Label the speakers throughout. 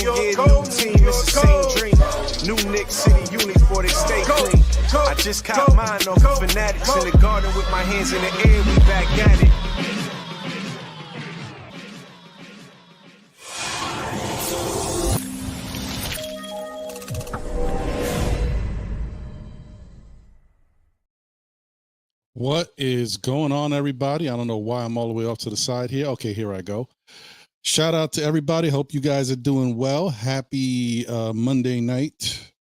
Speaker 1: year, new team, it's the same dream. New Knicks City units, boy, they stay clean. I just caught mine off of Fanatics in the garden with my hands in the air, we back at it.
Speaker 2: What is going on, everybody? I don't know why I'm all the way off to the side here. Okay, here I go. Shout out to everybody. Hope you guys are doing well. Happy Monday night.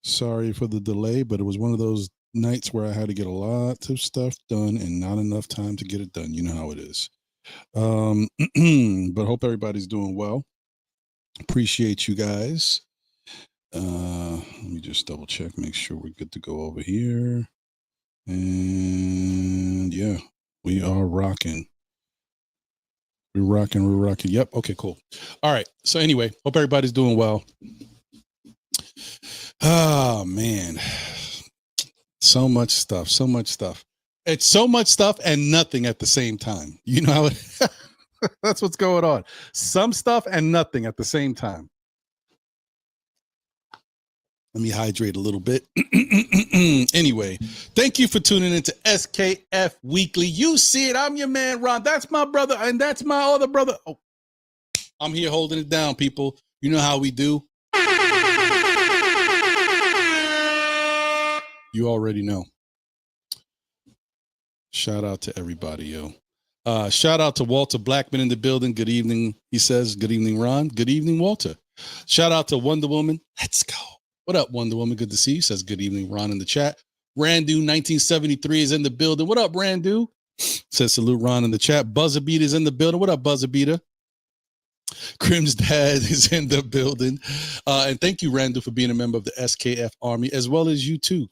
Speaker 2: Sorry for the delay, but it was one of those nights where I had to get a lot of stuff done and not enough time to get it done. You know how it is. But hope everybody's doing well. Appreciate you guys. Let me just double check, make sure we're good to go over here. And yeah, we are rocking. We're rocking. Yep. Okay, cool. All right. So anyway, hope everybody's doing well. Oh man. So much stuff. It's so much stuff and nothing at the same time. You know how it that's what's going on. Some stuff and nothing at the same time. Let me hydrate a little bit. Anyway, thank you for tuning into SKF Weekly. You see it. I'm your man, Ron. That's my brother, and that's my other brother. Oh, I'm here holding it down, people. You know how we do. You already know. Shout out to everybody, yo. Shout out to Walter Blackman in the building. Good evening. He says, good evening, Ron. Good evening, Walter. Shout out to Wonder Woman. Let's go. What up, Wonder Woman? Good to see you. Says good evening, Ron, in the chat. Randu 1973 is in the building. What up, Randu? Says salute, Ron, in the chat. Buzzerbeat is in the building. What up, Buzzerbeater? Crim's dad is in the building. And thank you, Randu, for being a member of the SKF Army, as well as you too,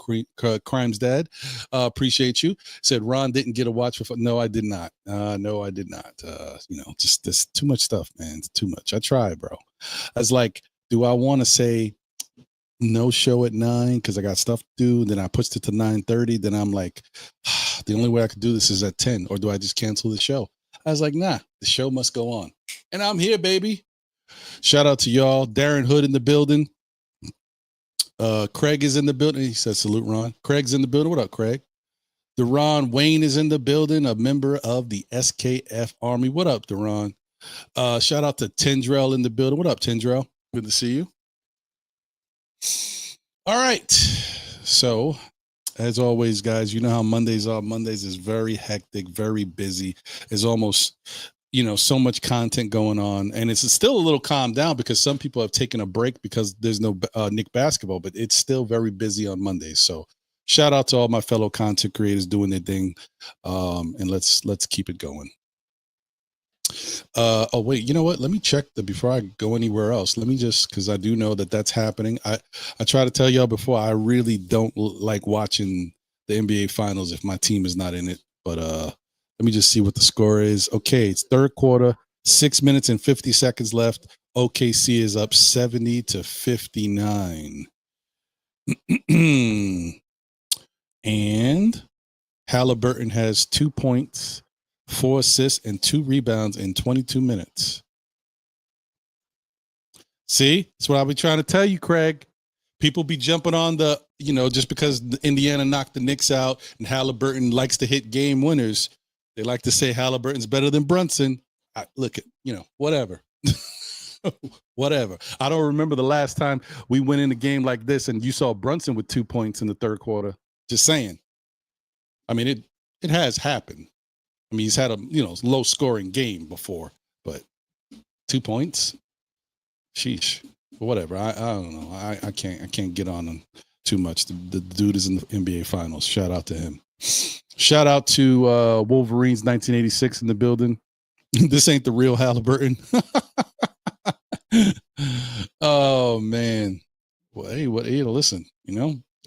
Speaker 2: Crime's dad. Appreciate you. Said Ron didn't get a watch for. No, I did not. No, I did not. Just there's too much stuff, man. It's too much. I tried, bro. I was like, do I want to say no show at 9 because I got stuff to do? Then I pushed it to 9:30. Then I'm like, the only way I could do this is at 10, or do I just cancel the show? I was like, nah, the show must go on. And I'm here, baby. Shout out to y'all. Darren Hood in the building. Craig is in the building. He says salute, Ron. Craig's in the building. What up, Craig? Deron Wayne is in the building, a member of the SKF Army. What up, Deron? Shout out to Tendrell in the building. What up, Tendrell? Good to see you. All right. So, as always, guys, you know how Mondays are. Mondays is very hectic, very busy. There's almost, so much content going on. And it's still a little calmed down because some people have taken a break because there's no Knicks basketball, but it's still very busy on Mondays. So, shout out to all my fellow content creators doing their thing. And let's keep it going. Oh wait, you know what? Let me check before I go anywhere else. Let me just, because I do know that's happening. I try to tell y'all before, I really don't like watching the NBA Finals if my team is not in it. But let me just see what the score is. Okay, it's third quarter, 6 minutes and 50 seconds left. OKC is up 70-59. And Haliburton has 2 points, 4 assists, and 2 rebounds in 22 minutes. See, that's what I'll be trying to tell you, Craig. People be jumping on the, just because Indiana knocked the Knicks out and Haliburton likes to hit game winners. They like to say Haliburton's better than Brunson. Look at, whatever. Whatever. I don't remember the last time we went in a game like this and you saw Brunson with 2 points in the third quarter. Just saying. I mean, it has happened. I mean, he's had a low scoring game before, but 2 points, sheesh. Whatever. I don't know. I can't get on him too much. The dude is in the NBA Finals. Shout out to him. Shout out to Wolverines 1986 in the building. This ain't the real Haliburton. Oh man. Well, hey, listen.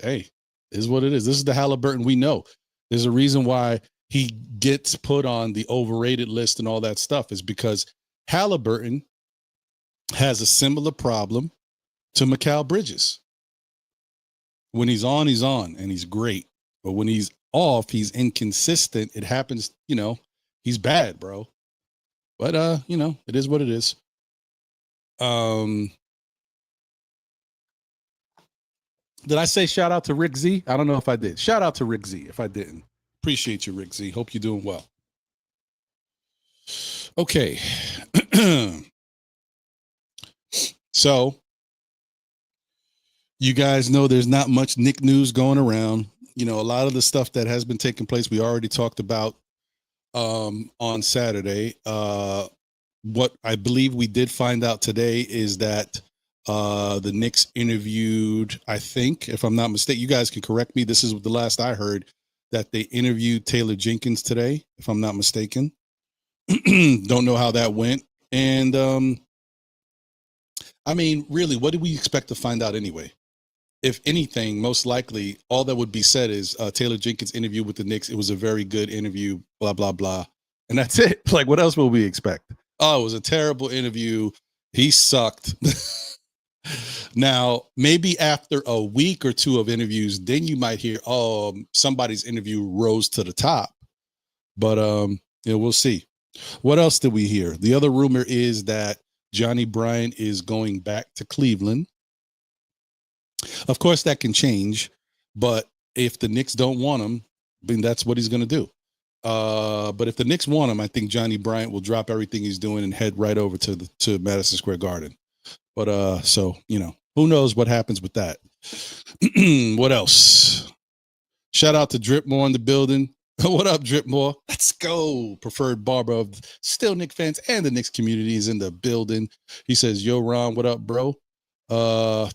Speaker 2: Hey, is what it is. This is the Haliburton we know. There's a reason why he gets put on the overrated list and all that stuff, is because Haliburton has a similar problem to Mikal Bridges. When he's on, and he's great. But when he's off, he's inconsistent. It happens, he's bad, bro. But, it is what it is. Did I say shout out to Rick Z? I don't know if I did. Shout out to Rick Z if I didn't. Appreciate you, Rick Z. Hope you're doing well. Okay. So, you guys know there's not much Knick news going around. You know, a lot of the stuff that has been taking place, we already talked about on Saturday. What I believe we did find out today is that the Knicks interviewed, I think, if I'm not mistaken, you guys can correct me. This is the last I heard, that they interviewed Taylor Jenkins today, if I'm not mistaken. Don't know how that went. And I mean, really, what do we expect to find out anyway? If anything, most likely, all that would be said is Taylor Jenkins' interview with the Knicks. It was a very good interview, blah, blah, blah. And that's it. Like, what else will we expect? Oh, it was a terrible interview. He sucked. Now, maybe after a week or two of interviews, then you might hear, oh, somebody's interview rose to the top. But, you know, we'll see. What else did we hear? The other rumor is that Johnny Bryant is going back to Cleveland. Of course, that can change, but if the Knicks don't want him, then that's what he's going to do. But if the Knicks want him, I think Johnny Bryant will drop everything he's doing and head right over to Madison Square Garden. But so, you know, who knows what happens with that. What else? Shout out to Dripmore in the building. What up, Dripmore? Let's go. Preferred barber of still Knicks fans and the Knicks community is in the building. He says, yo, Ron, what up, bro?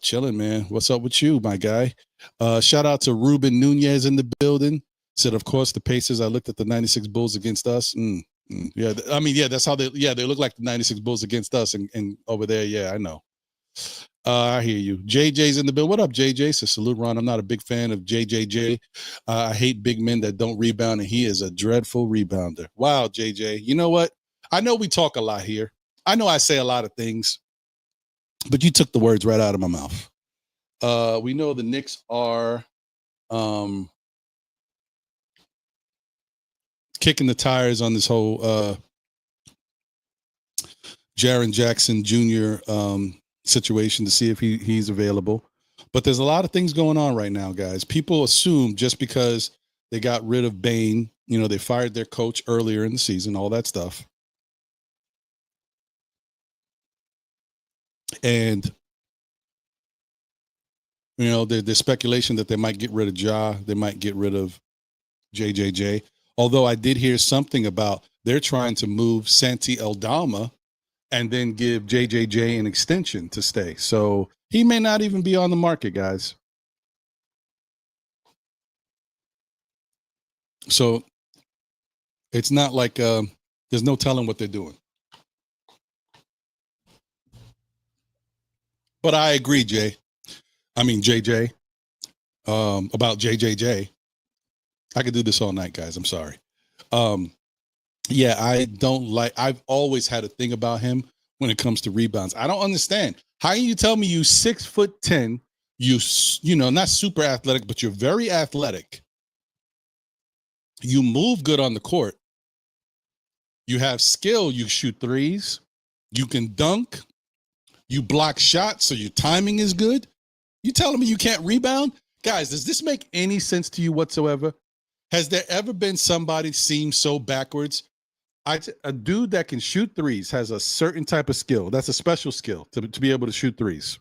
Speaker 2: Chilling, man. What's up with you, my guy? Shout out to Ruben Nunez in the building. Said, of course, the Pacers. I looked at the 96 Bulls against us. Yeah, I mean, yeah, that's how they look like the 96 Bulls against us and over there. Yeah, I know. I hear you. JJ's in the bill. What up, JJ? So salute, Ron. I'm not a big fan of JJJ. I hate big men that don't rebound, and he is a dreadful rebounder. Wow, JJ. You know what? I know we talk a lot here. I know I say a lot of things, but you took the words right out of my mouth. We know the Knicks are kicking the tires on this whole Jaren Jackson Jr. Situation to see if he's available. But there's a lot of things going on right now, guys. People assume just because they got rid of Bane, you know, they fired their coach earlier in the season, all that stuff. And, you know, there's speculation that they might get rid of Ja. They might get rid of JJJ. Although I did hear something about they're trying to move Santi Aldama and then give JJJ an extension to stay. So he may not even be on the market, guys. So it's not like there's no telling what they're doing. But I agree, JJ, about JJJ. I could do this all night, guys. I'm sorry. Yeah, I've always had a thing about him when it comes to rebounds. I don't understand. How can you tell me you 6'10", you know, not super athletic, but you're very athletic. You move good on the court. You have skill. You shoot threes. You can dunk. You block shots, so your timing is good. You telling me you can't rebound? Guys, does this make any sense to you whatsoever? Has there ever been somebody seem so backwards? A dude that can shoot threes has a certain type of skill. That's a special skill to be able to shoot threes.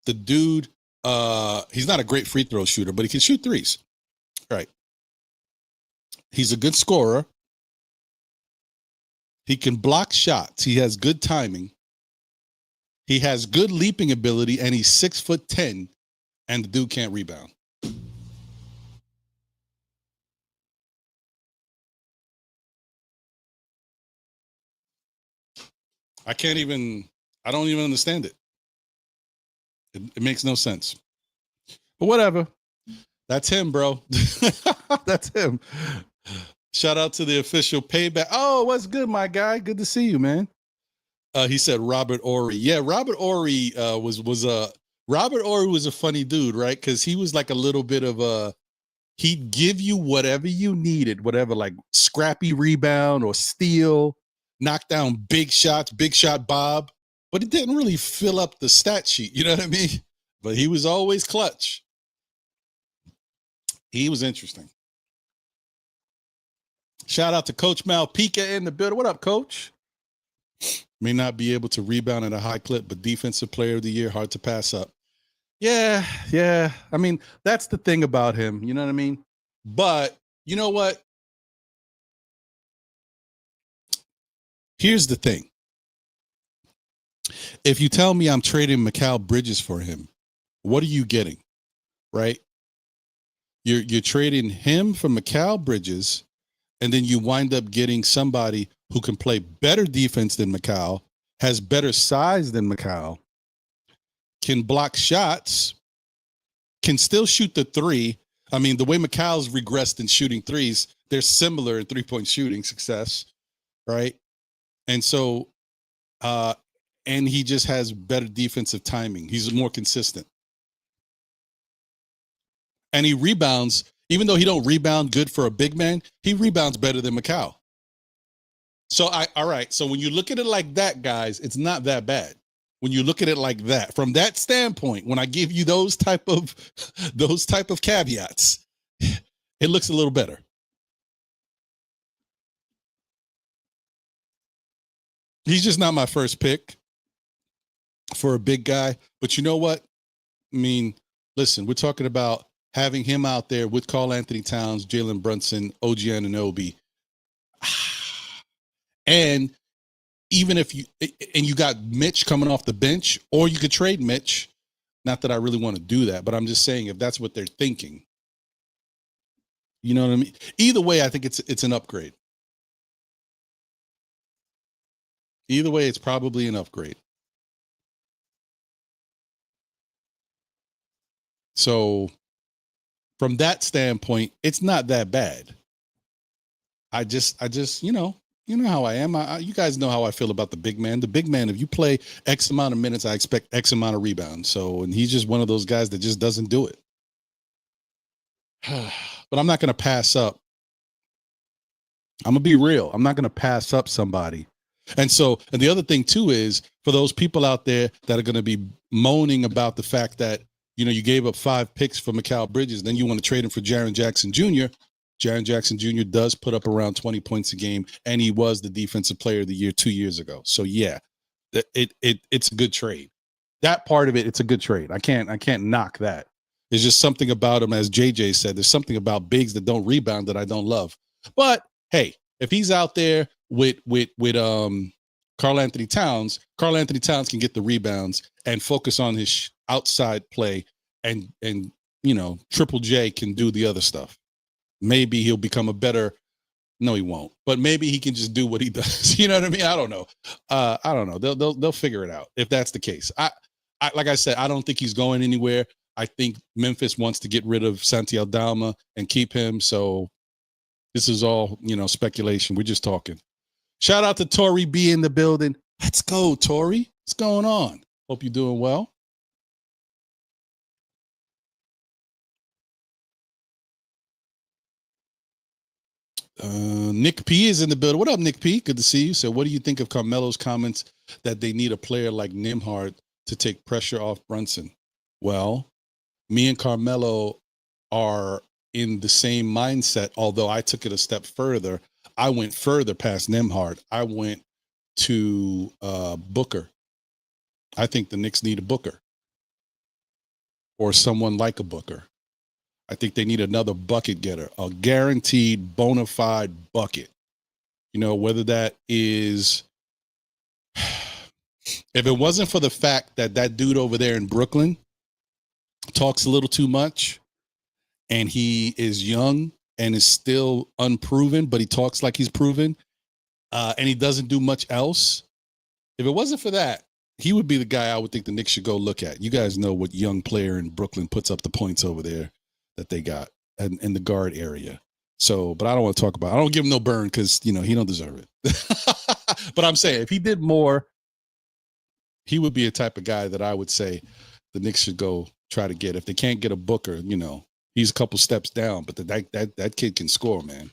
Speaker 2: The dude, he's not a great free throw shooter, but he can shoot threes. Right. He's a good scorer. He can block shots. He has good timing. He has good leaping ability, and he's 6'10", and the dude can't rebound. I don't even understand it. It makes no sense. But whatever. That's him, bro. That's him. Shout out to the official payback. Oh, what's good, my guy? Good to see you, man. He said Robert Horry. Yeah, Robert Horry Robert Horry was a funny dude, right? Because he was like a little bit of he'd give you whatever you needed, whatever, like scrappy rebound or steal, knock down big shots, big shot Bob, but it didn't really fill up the stat sheet. You know what I mean? but he was always clutch. He was interesting. Shout out to Coach Malpica in the building. What up, Coach? May not be able to rebound at a high clip, but defensive player of the year, hard to pass up. Yeah. I mean, that's the thing about him. You know what I mean? But you know what? Here's the thing. If you tell me I'm trading Mikal Bridges for him, what are you getting? Right? You're trading him for Mikal Bridges, and then you wind up getting somebody who can play better defense than Mikal, has better size than Mikal, can block shots, can still shoot the three. I mean, the way Mikal's regressed in shooting threes, they're similar in three-point shooting success, right? And so, and he just has better defensive timing. He's more consistent. And he rebounds, even though he don't rebound good for a big man, he rebounds better than Mikal. So all right. So when you look at it like that, guys, it's not that bad. When you look at it like that, from that standpoint, when I give you those type of caveats, it looks a little better. He's just not my first pick for a big guy. But you know what? I mean, listen, we're talking about having him out there with Karl-Anthony Towns, Jalen Brunson, OG Anunoby. And even if you got Mitch coming off the bench, or you could trade Mitch. Not that I really want to do that, but I'm just saying if that's what they're thinking. You know what I mean? Either way, I think it's an upgrade. Either way, it's probably an upgrade. So from that standpoint, it's not that bad. I just, you know how I am. You guys know how I feel about the big man. The big man, if you play X amount of minutes, I expect X amount of rebounds. So, and he's just one of those guys that just doesn't do it. But I'm not going to pass up. I'm going to be real. I'm not going to pass up somebody. And the other thing too is for those people out there that are going to be moaning about the fact that, you gave up 5 picks for Mikal Bridges, then you want to trade him for Jaren Jackson Jr. Jaren Jackson Jr. does put up around 20 points a game, and he was the defensive player of the year 2 years ago. So yeah, it's a good trade. That part of it, it's a good trade. I can't knock that. There's just something about him, as JJ said, there's something about bigs that don't rebound that I don't love. But hey, if he's out there with Karl-Anthony Towns can get the rebounds and focus on his outside play, and Triple J can do the other stuff. Maybe he'll become a better. No, he won't. But maybe he can just do what he does. You know what I mean? I don't know. I don't know. They'll figure it out if that's the case. I like I said, I don't think he's going anywhere. I think Memphis wants to get rid of Santi Aldama and keep him. So this is all speculation. We're just talking. Shout out to Tori B in the building. Let's go, Tori. What's going on? Hope you're doing well. Nick P is in the building. What up, Nick P? Good to see you. So what do you think of Carmelo's comments that they need a player like Nembhard to take pressure off Brunson? Well, me and Carmelo are in the same mindset, although I took it a step further. I went further past Nembhard. I went to Booker. I think the Knicks need a Booker or someone like a Booker. I think they need another bucket getter, a guaranteed bona fide bucket. Whether that is, if it wasn't for the fact that dude over there in Brooklyn talks a little too much and he is young and is still unproven, but he talks like he's proven, and he doesn't do much else. If it wasn't for that, he would be the guy I would think the Knicks should go look at. You guys know what young player in Brooklyn puts up the points over there that they got in the guard area. So, but I don't want to talk about it. I don't give him no burn because, he don't deserve it. But I'm saying if he did more, he would be a type of guy that I would say the Knicks should go try to get. If they can't get a Booker, he's a couple steps down, but that kid can score, man.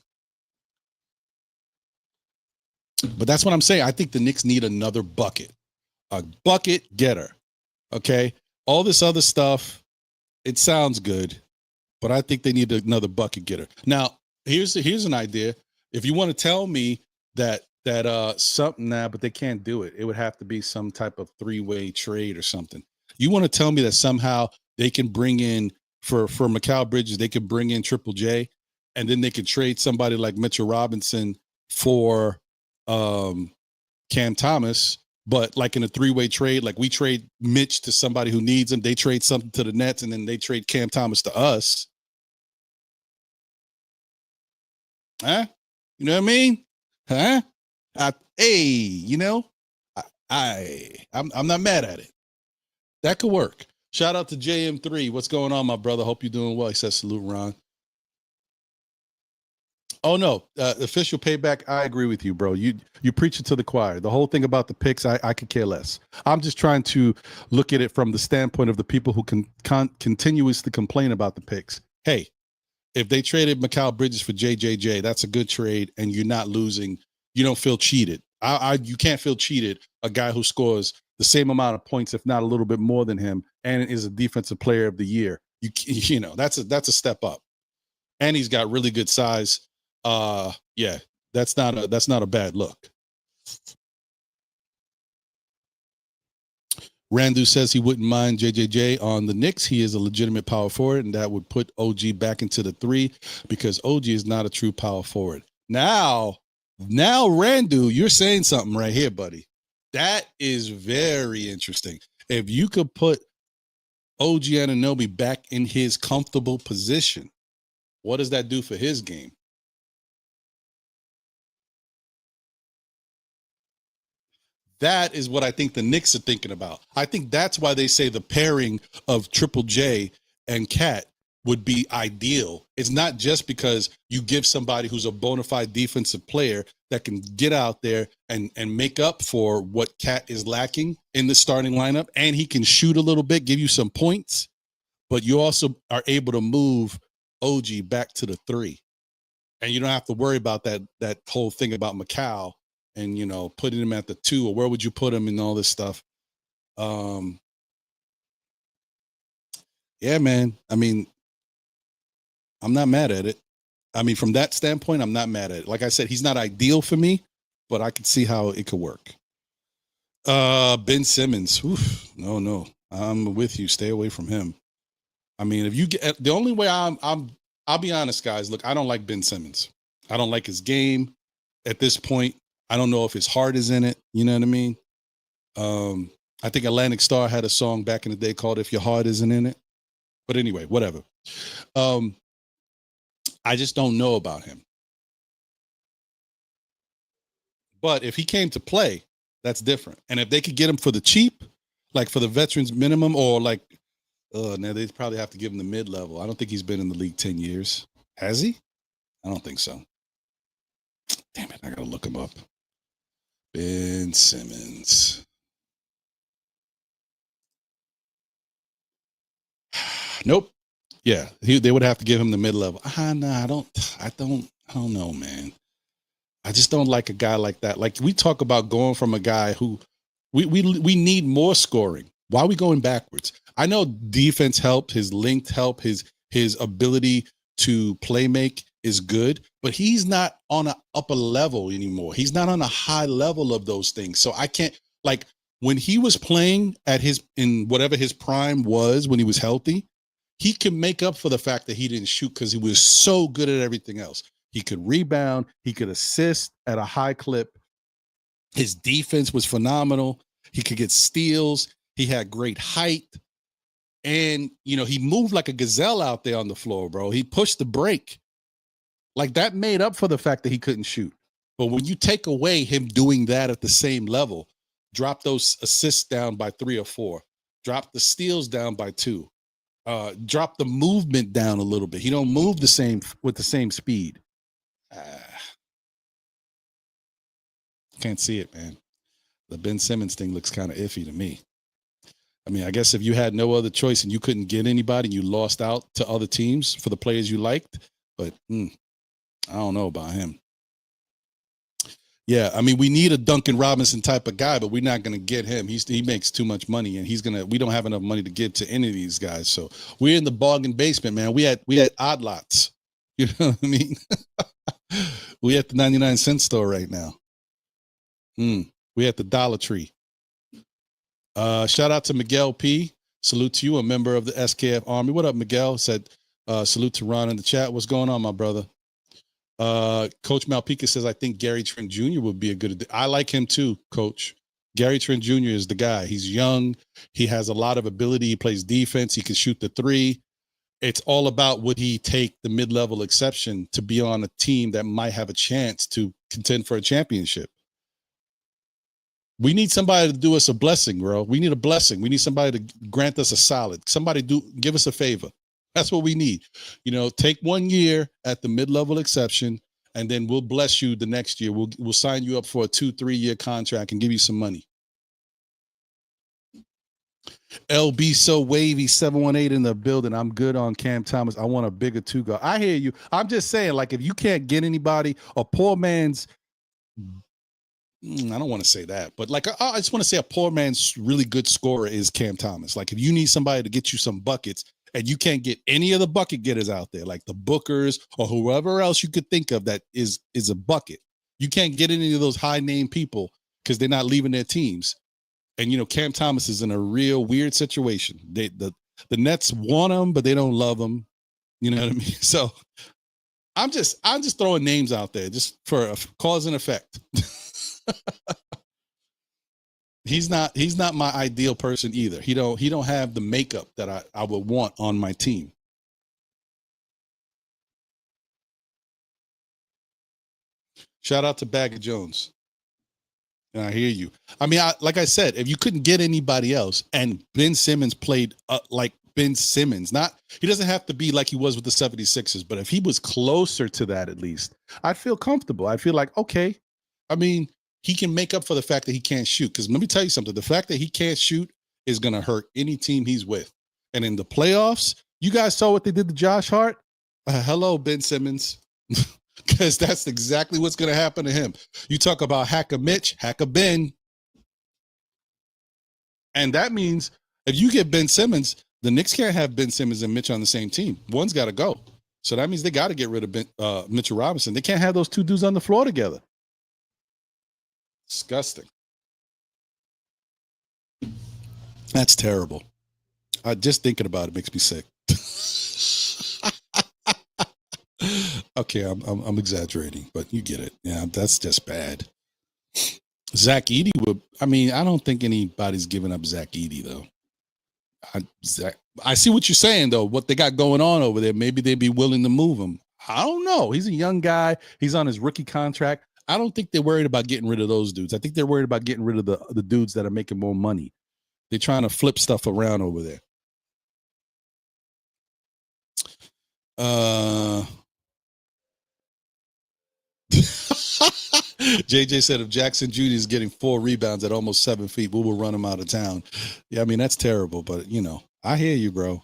Speaker 2: But that's what I'm saying. I think the Knicks need another bucket, a bucket getter. Okay. All this other stuff, it sounds good, but I think they need another bucket getter. Now, here's an idea. If you want to tell me that something now, but they can't do it, it would have to be some type of three-way trade or something. You want to tell me that somehow they can bring in for Mikal Bridges, they could bring in Triple J, and then they could trade somebody like Mitchell Robinson for Cam Thomas, but like in a three-way trade, like we trade Mitch to somebody who needs him, they trade something to the Nets, and then they trade Cam Thomas to us. Huh? You know what I mean? Huh? I'm not mad at it. That could work. Shout out to JM3. What's going on, my brother? Hope you're doing well. He says salute, Ron. Oh no, official payback. I agree with you, bro. You preach it to the choir. The whole thing about the picks, I could care less. I'm just trying to look at it from the standpoint of the people who can continuously complain about the picks. Hey, if they traded Mikal Bridges for JJJ, that's a good trade, and you're not losing. You don't feel cheated. You can't feel cheated. A guy who scores the same amount of points, if not a little bit more than him, and is a defensive player of the year. You know that's a step up, and he's got really good size. Yeah, that's not a bad look. Randu says he wouldn't mind JJJ on the Knicks. He is a legitimate power forward, and that would put OG back into the three because OG is not a true power forward. Now, Randu, you're saying something right here, buddy. That is very interesting. If you could put OG Anunoby back in his comfortable position, what does that do for his game? That is what I think the Knicks are thinking about. I think that's why they say the pairing of Triple J and Cat would be ideal. It's not just because you give somebody who's a bona fide defensive player that can get out there and make up for what Cat is lacking in the starting lineup, and he can shoot a little bit, give you some points, but you also are able to move OG back to the three. And you don't have to worry about that whole thing about Mikal and, you know, putting him at the two, or where would you put him and all this stuff. Yeah, man. I mean, I'm not mad at it. I mean, from that standpoint, I'm not mad at it. Like I said, he's not ideal for me, but I could see how it could work. Ben Simmons. Oof, no. I'm with you. Stay away from him. I mean, if you get the only way I'll be honest, guys. Look, I don't like Ben Simmons. I don't like his game at this point. I don't know if his heart is in it. You know what I mean? I think Atlantic Star had a song back in the day called "If Your Heart Isn't in It." But anyway, whatever. I just don't know about him. But if he came to play, that's different. And if they could get him for the cheap, like for the veterans minimum, or like, now they'd probably have to give him the mid-level. I don't think he's been in the league 10 years. Has he? I don't think so. Damn it, I gotta look him up. Ben Simmons. Nope. Yeah, they would have to give him the mid-level. No, I don't know, man. I just don't like a guy like that. Like, we talk about going from a guy who we need more scoring. Why are we going backwards? I know defense helped, his length helped, his ability to play make is good, but he's not on an upper level anymore. He's not on a high level of those things. So I can't, like, when he was playing in whatever his prime was when he was healthy, he could make up for the fact that he didn't shoot because he was so good at everything else. He could rebound. He could assist at a high clip. His defense was phenomenal. He could get steals. He had great height. And, you know, he moved like a gazelle out there on the floor, bro. He pushed the break. Like, that made up for the fact that he couldn't shoot. But when you take away him doing that at the same level, drop those assists down by 3 or 4, drop the steals down by 2, drop the movement down a little bit. He don't move with the same speed. Can't see it, man. The Ben Simmons thing looks kind of iffy to me. I mean, I guess if you had no other choice and you couldn't get anybody and you lost out to other teams for the players you liked, but I don't know about him. Yeah, I mean, we need a Duncan Robinson type of guy, but we're not going to get him. He makes too much money, and we don't have enough money to give to any of these guys. So we're in the bargain basement, man. We had odd lots. You know what I mean? We at the 99-cent store right now. We at the Dollar Tree. Shout out to Miguel P. Salute to you, a member of the SKF Army. What up, Miguel? Said salute to Ron in the chat. What's going on, my brother? Coach Malpica says, I think Gary Trent Jr. would be a good. I like him too, Coach. Gary Trent Jr. is the guy. He's young. He has a lot of ability. He plays defense. He can shoot the three. It's all about would he take the mid-level exception to be on a team that might have a chance to contend for a championship. We need somebody to do us a blessing, bro. We need a blessing. We need somebody to grant us a solid. Somebody give us a favor. That's what we need. You know, take 1 year at the mid-level exception, and then we'll bless you the next year. We'll sign you up for a 2-3 year contract and give you some money. LB so wavy 718 in the building. I'm good on Cam Thomas. I want a bigger two guard. I hear you. I'm just saying, like, if you can't get anybody, a poor man's, I don't want to say that, but like, I just want to say a poor man's really good scorer is Cam Thomas. Like, if you need somebody to get you some buckets and you can't get any of the bucket getters out there, like the Bookers or whoever else you could think of that is a bucket, you can't get any of those high name people because they're not leaving their teams. And, you know, Cam Thomas is in a real weird situation. The Nets want him, but they don't love him. You know what I mean? So I'm just throwing names out there just for a cause and effect. He's not my ideal person either. He don't have the makeup that I would want on my team. Shout out to Bagger Jones. And I hear you. I mean, like I said, if you couldn't get anybody else, and Ben Simmons played like Ben Simmons, he doesn't have to be like he was with the 76ers, but if he was closer to that at least, I'd feel comfortable. I feel like, okay, I mean, he can make up for the fact that he can't shoot. Because let me tell you something, the fact that he can't shoot is going to hurt any team he's with. And in the playoffs, you guys saw what they did to Josh Hart? Hello, Ben Simmons. Because that's exactly what's going to happen to him. You talk about Hacker Mitch, Hacker Ben. And that means if you get Ben Simmons, the Knicks can't have Ben Simmons and Mitch on the same team. One's got to go. So that means they got to get rid of Mitchell Robinson. They can't have those two dudes on the floor together. Disgusting. That's terrible. Just thinking about it makes me sick. Okay, I'm exaggerating, but you get it. Yeah, that's just bad. Zach Edey I don't think anybody's giving up Zach Edey though. I see what you're saying though. What they got going on over there, maybe they'd be willing to move him. I don't know. He's a young guy. He's on his rookie contract. I don't think they're worried about getting rid of those dudes. I think they're worried about getting rid of the dudes that are making more money. They're trying to flip stuff around over there. JJ said if Jackson Jr. is getting 4 rebounds at almost 7 feet, we will run him out of town. Yeah, I mean, that's terrible, but, you know, I hear you, bro.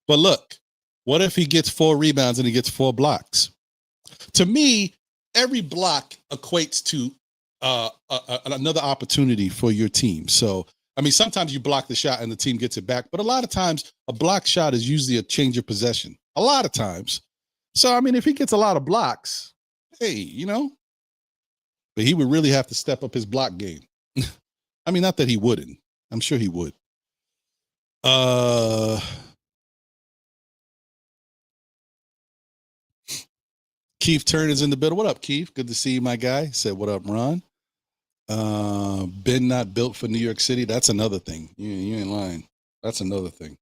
Speaker 2: But look, what if he gets 4 rebounds and he gets 4 blocks? To me, every block equates to another opportunity for your team. So, I mean, sometimes you block the shot and the team gets it back, but a lot of times a block shot is usually a change of possession. A lot of times. So, I mean, if he gets a lot of blocks, hey, you know, but he would really have to step up his block game. I mean, not that he wouldn't. I'm sure he would. Keith Turner's in the building. What up, Keith? Good to see you, my guy. Said, what up, Ron? Ben not built for New York City. That's another thing. You ain't lying. That's another thing.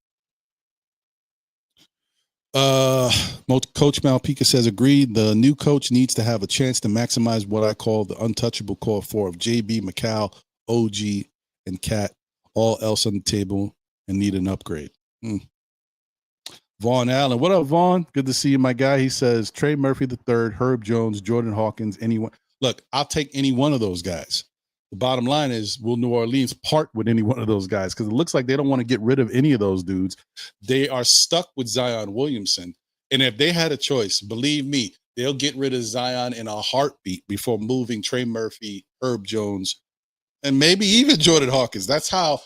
Speaker 2: Coach Malpica says, agreed. The new coach needs to have a chance to maximize what I call the untouchable core 4 of JB, McCall, OG, and Cat. All else on the table and need an upgrade. Vaughn Allen. What up, Vaughn? Good to see you, my guy. He says, Trey Murphy III, Herb Jones, Jordan Hawkins, anyone. Look, I'll take any one of those guys. The bottom line is, will New Orleans part with any one of those guys? Because it looks like they don't want to get rid of any of those dudes. They are stuck with Zion Williamson. And if they had a choice, believe me, They'll get rid of Zion in a heartbeat before moving Trey Murphy, Herb Jones, and maybe even Jordan Hawkins. That's how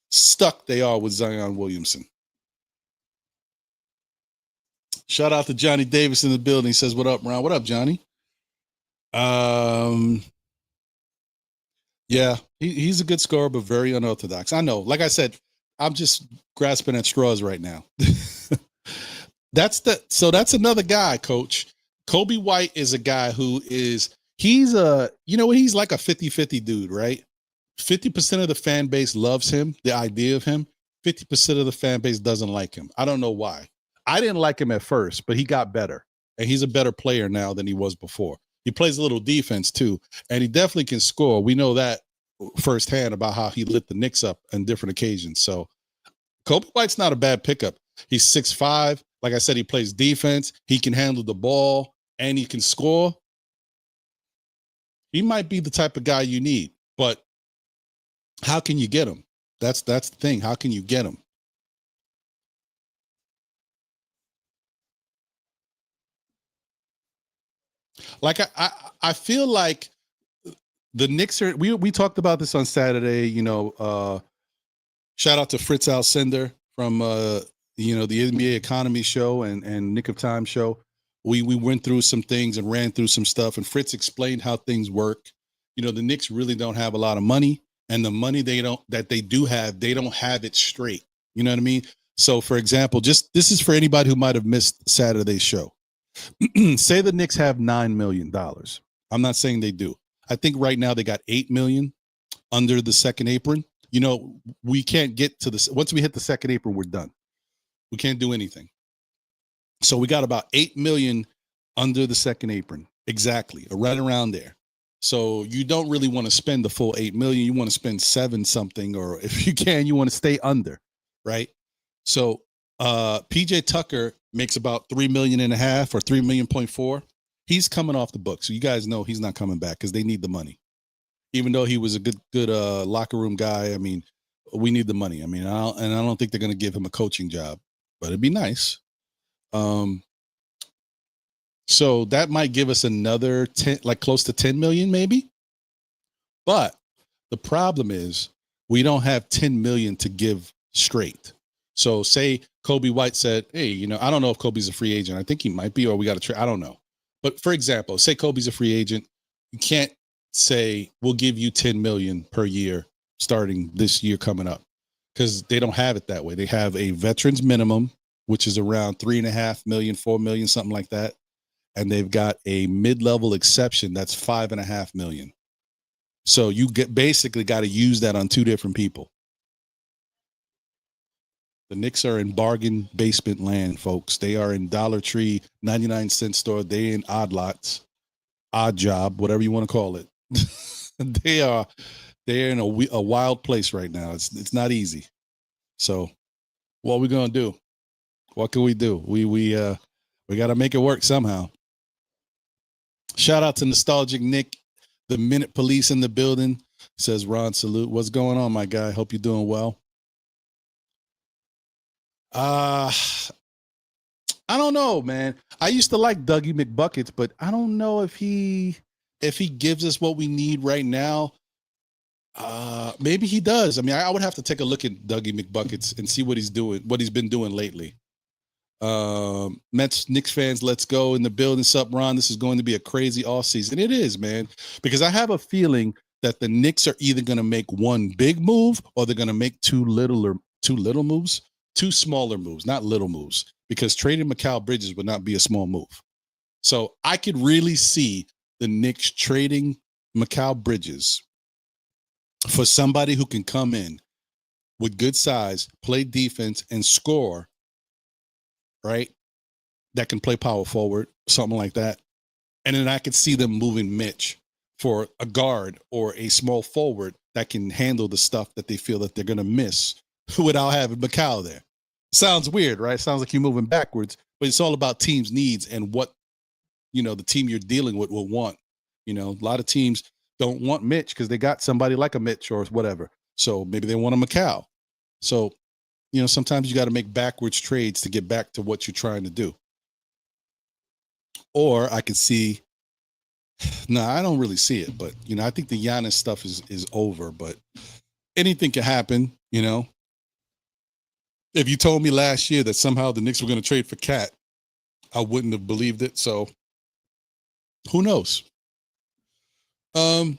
Speaker 2: stuck they are with Zion Williamson. Shout out to Johnny Davis in the building. He says, "What up, Ron? What up, Johnny?" Yeah, he's a good scorer, but very unorthodox. I know. Like I said, I'm just grasping at straws right now. That's another guy, Coach. Kobe White is a guy who he's like a 50-50 dude, right? 50% of the fan base loves him, the idea of him. 50% of the fan base doesn't like him. I don't know why. I didn't like him at first, but he got better. And he's a better player now than he was before. He plays a little defense too, and he definitely can score. We know that firsthand about how he lit the Knicks up on different occasions. So Kobe White's not a bad pickup. He's 6'5". Like I said, he plays defense. He can handle the ball, and he can score. He might be the type of guy you need, but how can you get him? That's the thing. How can you get him? Like I feel like the Knicks are. We talked about this on Saturday. Shout out to Fritz Alcindor from the NBA Economy Show and Nick of Time Show. We went through some things and ran through some stuff, and Fritz explained how things work. The Knicks really don't have a lot of money, and the money they don't have, they don't have it straight. You know what I mean? So, for example, this is for anybody who might have missed Saturday's show. Say the Knicks have $9 million. I'm not saying they do. I think right now they got $8 million under the second apron. We can't get to this. Once we hit the second apron, we're done. We can't do anything. So we got about $8 million under the second apron. Exactly. Right around there. So you don't really want to spend the full $8 million. You want to spend 7 something, or if you can, you want to stay under, right? So PJ Tucker makes about $3.5 million or $3.4 million. He's coming off the books. So you guys know he's not coming back because they need the money. Even though he was a good locker room guy, I mean, we need the money. I mean, I don't think they're going to give him a coaching job, but it'd be nice. So that might give us another 10, like close to 10 million, maybe. But the problem is we don't have 10 million to give straight. So say Kobe White said, hey, I don't know if Kobe's a free agent. I think he might be, or we got to trade. I don't know. But for example, say Kobe's a free agent. You can't say we'll give you 10 million per year starting this year coming up, because they don't have it that way. They have a veterans minimum, which is around 3.5 million, 4 million, something like that. And they've got a mid-level exception that's 5.5 million. So you basically got to use that on 2 different people. The Knicks are in bargain basement land, folks. They are in Dollar Tree, 99-cent store. They in Odd Lots, Odd Job, whatever you want to call it. They're in a wild place right now. It's not easy. So what are we gonna do? What can we do? We got to make it work somehow. Shout out to Nostalgic Nick, the Minute Police in the building. Says Ron, salute. What's going on, my guy? Hope you're doing well. I don't know, man. I used to like Dougie McBuckets, but I don't know if he gives us what we need right now. Maybe he does. I mean, I would have to take a look at Dougie McBuckets and see what he's doing, what he's been doing lately. Knicks fans, let's go in the building. Sup, Ron? This is going to be a crazy offseason. It is, man, because I have a feeling that the Knicks are either going to make one big move or they're going to make two smaller moves, not little moves, because trading Mikal Bridges would not be a small move. So I could really see the Knicks trading Mikal Bridges for somebody who can come in with good size, play defense, and score, right? That can play power forward, something like that. And then I could see them moving Mitch for a guard or a small forward that can handle the stuff that they feel that they're going to miss without having Mikal there. Sounds weird, right? Sounds like you're moving backwards, but it's all about teams' needs and what, the team you're dealing with will want. A lot of teams don't want Mitch because they got somebody like a Mitch or whatever. So maybe they want a Mikal. So, sometimes you got to make backwards trades to get back to what you're trying to do. Or I could see, no, I don't really see it, but I think the Giannis stuff is over, but anything can happen, If you told me last year that somehow the Knicks were going to trade for Cat, I wouldn't have believed it. So who knows? You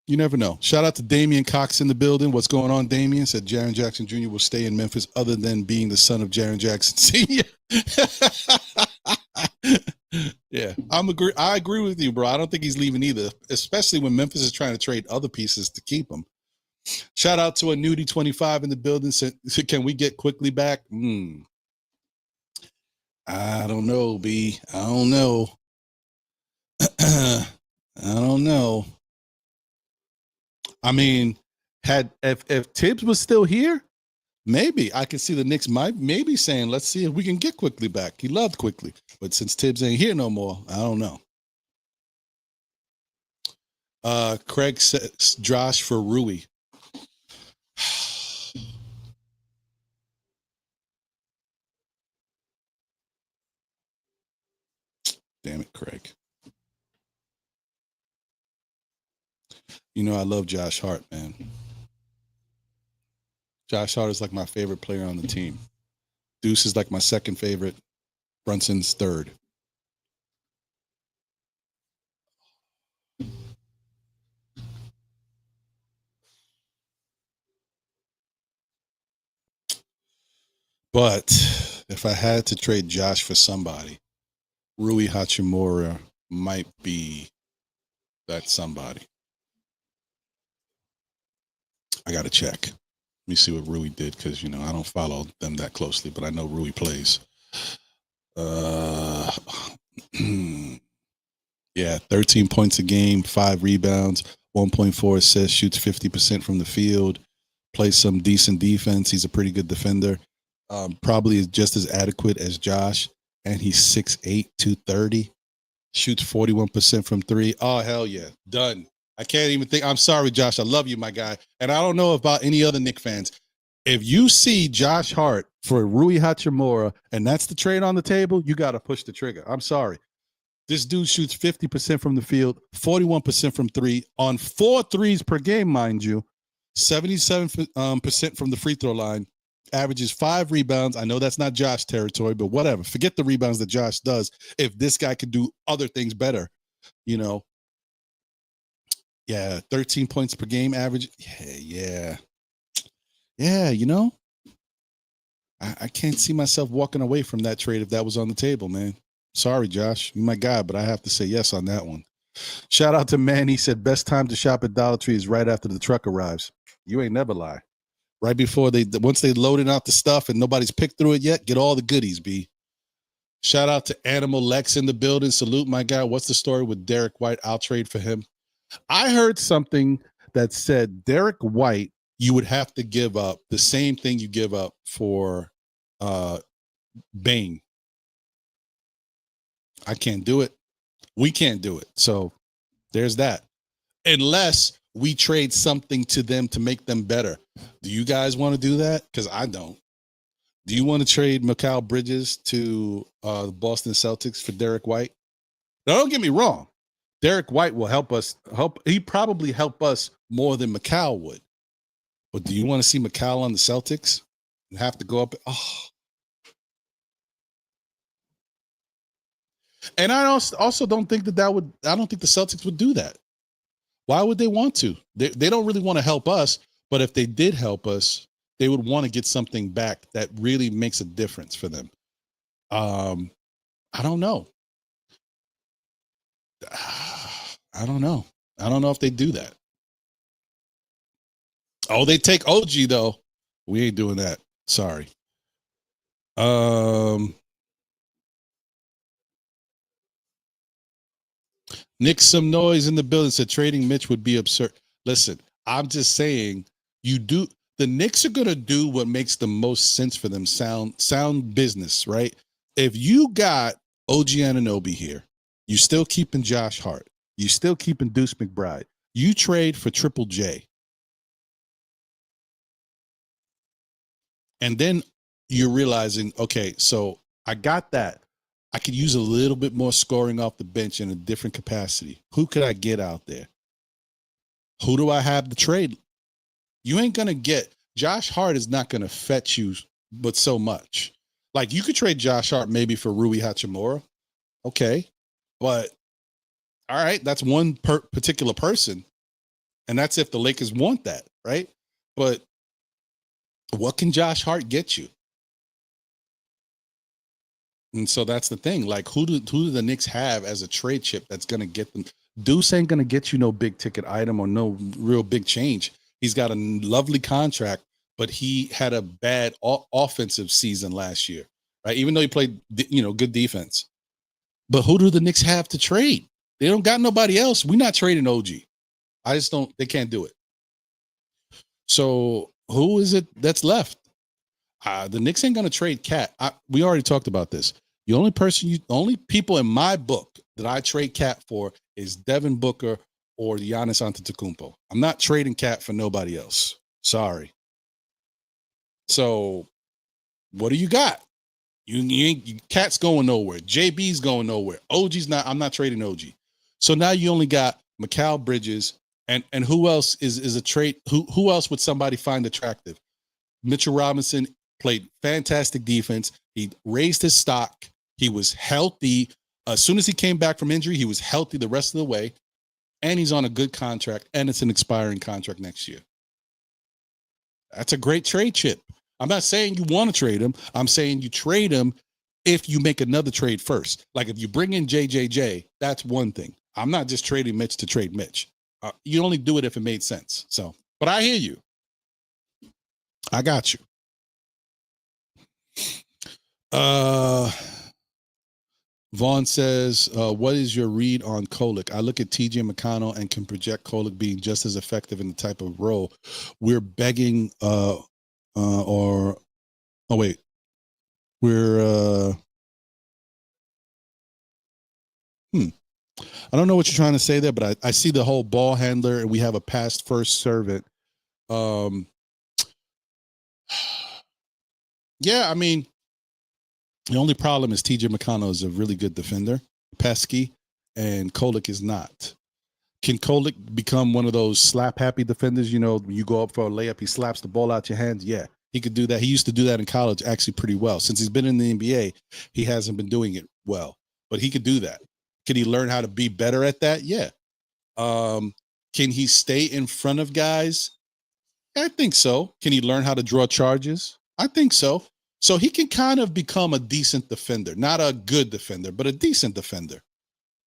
Speaker 2: never know. Shout out to Damian Cox in the building. What's going on, Damian? Said Jaren Jackson Jr. will stay in Memphis other than being the son of Jaren Jackson Sr. Yeah, I agree with you, bro. I don't think he's leaving either, especially when Memphis is trying to trade other pieces to keep him. Shout out to a Nudie 25 in the building. Said, can we get quickly back? I don't know, B. I don't know. I don't know. I mean, if Tibbs was still here, maybe I could see the Knicks maybe saying, let's see if we can get quickly back. He loved quickly. But since Tibbs ain't here no more, I don't know. Craig says Josh for Rui. Damn it, Craig. I love Josh Hart, man. Josh Hart is like my favorite player on the team. Deuce is like my second favorite. Brunson's third. But if I had to trade Josh for somebody, Rui Hachimura might be that somebody. I got to check. Let me see what Rui did because, I don't follow them that closely, but I know Rui plays. Yeah, 13 points a game, 5 rebounds, 1.4 assists, shoots 50% from the field, plays some decent defense. He's a pretty good defender. Probably just as adequate as Josh, and he's 6'8", 230. Shoots 41% from 3. Oh, hell yeah. Done. I can't even think. I'm sorry, Josh. I love you, my guy. And I don't know about any other Knicks fans. If you see Josh Hart for Rui Hachimura, and that's the trade on the table, you got to push the trigger. I'm sorry. This dude shoots 50% from the field, 41% from 3, on 4 threes per game, mind you, 77% from the free throw line, averages 5 rebounds. I know that's not Josh territory, but whatever. Forget the rebounds that Josh does. If this guy could do other things better, Yeah, 13 points per game average. Yeah. I can't see myself walking away from that trade if that was on the table, man. Sorry, Josh. You're my guy, but I have to say yes on that one. Shout out to Manny. Said best time to shop at Dollar Tree is right after the truck arrives. You ain't never lie. Right before once they loaded out the stuff and nobody's picked through it yet, get all the goodies, B. Shout out to Animal Lex in the building. Salute, my guy. What's the story with Derek White? I'll trade for him. I heard something that said Derek White, you would have to give up the same thing you give up for Bane. I can't do it. We can't do it. So there's that. Unless we trade something to them to make them better. Do you guys want to do that? Because I don't. Do you want to trade Mikal Bridges to the Boston Celtics for Derek White? Now, don't get me wrong. Derek White will help us. He probably help us more than Mikal would. But do you want to see Mikal on the Celtics and have to go up? Oh. And I also don't think that would. I don't think the Celtics would do that. Why would they want to? They don't really want to help us. But if they did help us, they would want to get something back that really makes a difference for them. I don't know. I don't know. I don't know if they do that. Oh, they take OG though. We ain't doing that. Sorry. Nick, some noise in the building said trading Mitch would be absurd. Listen, I'm just saying the Knicks are gonna do what makes the most sense for them. Sound business, right? If you got OG Anunoby here, you still keeping Josh Hart, you still keeping Deuce McBride. You trade for Triple J. And then you're realizing, okay, so I got that, I could use a little bit more scoring off the bench in a different capacity. Who could I get out there? Who do I have to trade? You ain't going to get Josh Hart is not going to fetch you, but so much. Like you could trade Josh Hart maybe for Rui Hachimura. Okay. But all right, that's one particular person. And that's if the Lakers want that, right? But what can Josh Hart get you? And so that's the thing. Like, who do the Knicks have as a trade chip that's going to get them? Deuce ain't going to get you no big ticket item or no real big change. He's got a lovely contract, but he had a bad offensive season last year, right? Even though he played, good defense. But who do the Knicks have to trade? They don't got nobody else. We're not trading OG. I just don't. They can't do it. So who is it that's left? The Knicks ain't gonna trade Cat. We already talked about this. The only people in my book that I trade Cat for is Devin Booker or Giannis Antetokounmpo. I'm not trading Cat for nobody else. Sorry. So, what do you got? Cat's going nowhere. JB's going nowhere. OG's not. I'm not trading OG. So now you only got Mikal Bridges and who else is a trade? Who else would somebody find attractive? Mitchell Robinson played fantastic defense. He raised his stock. He was healthy. As soon as he came back from injury, he was healthy the rest of the way. And he's on a good contract, and it's an expiring contract next year. That's a great trade chip. I'm not saying you want to trade him. I'm saying you trade him if you make another trade first. Like if you bring in JJJ, that's one thing. I'm not just trading Mitch to trade Mitch. You only do it if it made sense. So, but I hear you. I got you. Vaughn says, what is your read on Kolek? I look at TJ McConnell and can project Kolek being just as effective in the type of role. We're begging we're I don't know what you're trying to say there, but I see the whole ball handler and we have a past first servant. Yeah, I mean, the only problem is TJ McConnell is a really good defender, pesky, and Kolek is not. Can Kolek become one of those slap-happy defenders? You know, when you go up for a layup, he slaps the ball out your hands. Yeah, he could do that. He used to do that in college actually pretty well. Since he's been in the NBA, he hasn't been doing it well, but he could do that. Can he learn how to be better at that? Yeah. Can he stay in front of guys? I think so. Can he learn how to draw charges? I think so. So he can kind of become a decent defender, not a good defender, but a decent defender.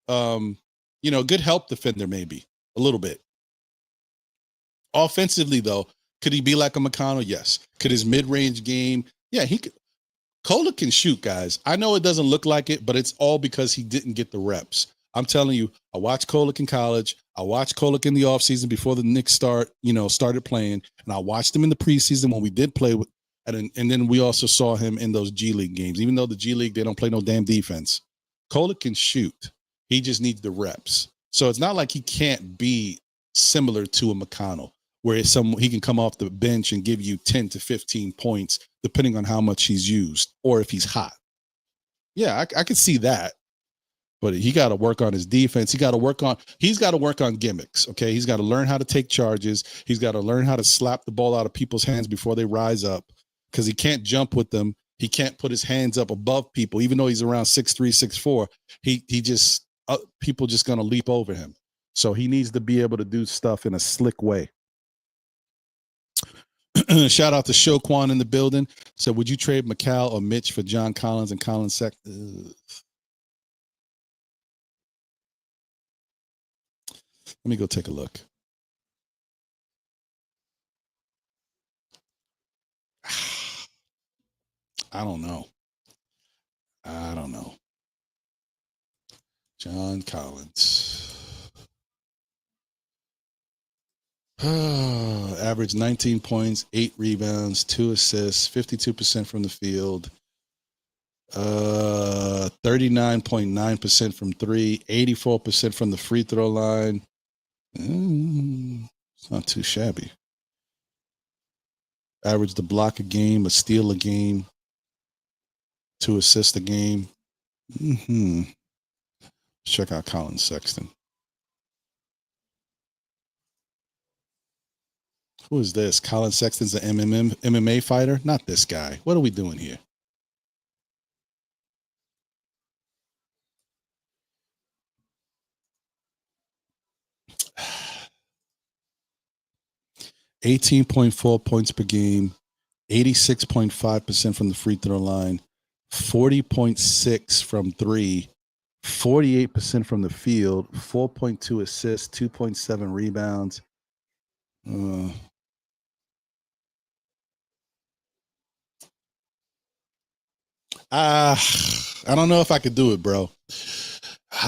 Speaker 2: Good help defender, maybe a little bit. Offensively, though, could he be like a McConnell? Yes. Could his mid-range game? Yeah, he could. Kolek can shoot, guys. I know it doesn't look like it, but it's all because he didn't get the reps. I'm telling you, I watched Kolek in college. I watched Kolek in the offseason before the Knicks started playing, and I watched him in the preseason when we did play with. And then we also saw him in those G League games. Even though the G League, they don't play no damn defense. Kolek can shoot. He just needs the reps. So it's not like he can't be similar to a McConnell, where he can come off the bench and give you 10 to 15 points, depending on how much he's used or if he's hot. Yeah, I could see that. But he got to work on his defense. He's got to work on gimmicks. Okay. He's got to learn how to take charges. He's got to learn how to slap the ball out of people's hands before they rise up, because he can't jump with them. He can't put his hands up above people, even though he's around 6'3", 6'4". He just people just going to leap over him. So he needs to be able to do stuff in a slick way. Shout out to Shoquan in the building. So would you trade Mikal or Mitch for John Collins and Colin Sec? Let me go take a look. I don't know. John Collins. Average 19 points, 8 rebounds, 2 assists, 52% from the field. 39.9% from 3, 84% from the free throw line. It's not too shabby. Averaged a block a game, a steal a game, 2 assists a game. Mm-hmm. Check out Colin Sexton. Who is this? Colin Sexton's an MMA fighter? Not this guy. What are we doing here? $18.4 points per game, 86.5% from the free throw line, 40.6 from three, 48% from the field, 4.2 assists, 2.7 rebounds. I don't know if I could do it, bro.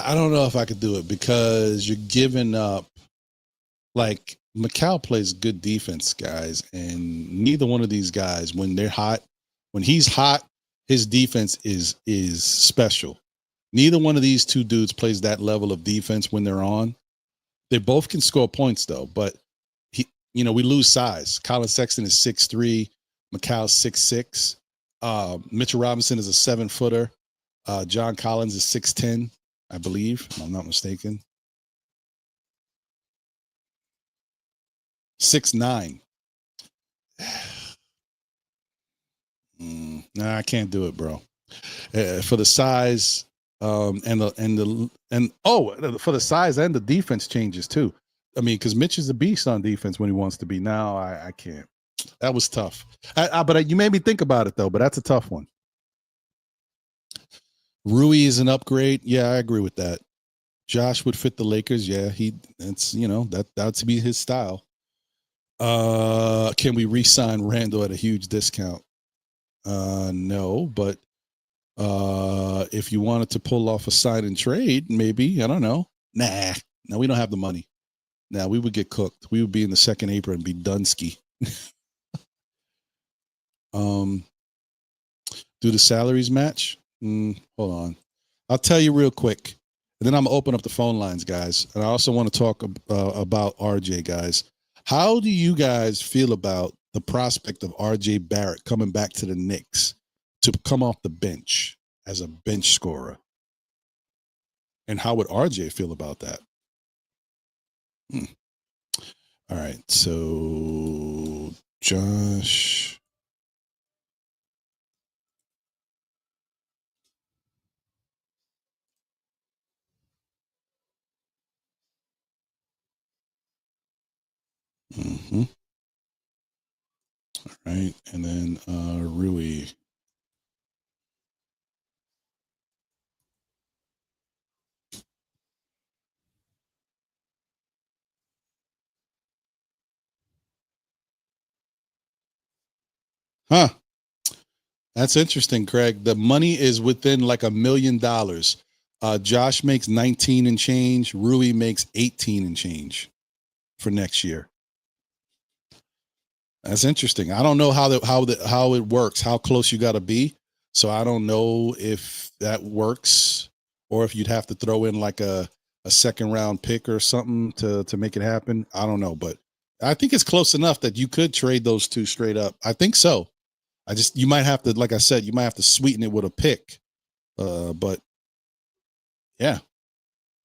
Speaker 2: I don't know if I could do it because you're giving up. Like Macau plays good defense, guys, and neither one of these guys, when they're hot, when he's hot, his defense is special. Neither one of these two dudes plays that level of defense when they're on. They both can score points though, but we lose size. Colin Sexton is 6'3", Macau's 6'6". Mitchell Robinson is a 7-footer. John Collins is 6'10", I believe, if I'm not mistaken. 6'9". Nah, I can't do it, bro. For the size, for the size and the defense changes too. I mean, because Mitch is a beast on defense when he wants to be. Now I can't. That was tough. But you made me think about it though. But that's a tough one. Rui is an upgrade. Yeah, I agree with that. Josh would fit the Lakers. Yeah, that'd be his style. Can we re-sign Randall at a huge discount? No, but if you wanted to pull off a sign and trade, maybe. I don't know. Nah, no, we don't have the money. Nah, we would get cooked. We would be in the second apron and be Dunsky. Do the salaries match? Hold on. I'll tell you real quick. And then I'm going to open up the phone lines, guys. And I also want to talk about RJ, guys. How do you guys feel about the prospect of RJ Barrett coming back to the Knicks to come off the bench as a bench scorer? And how would RJ feel about that? All right. So, Josh. Mm-hmm. All right. And then Rui. Huh. That's interesting, Craig. The money is within like $1 million. Josh makes 19 and change. Rui makes 18 and change for next year. That's interesting. I don't know how it works, how close you got to be. So I don't know if that works or if you'd have to throw in like a second round pick or something to make it happen. I don't know, but I think it's close enough that you could trade those two straight up. I think so. You might have to, like I said, you might have to sweeten it with a pick. But yeah,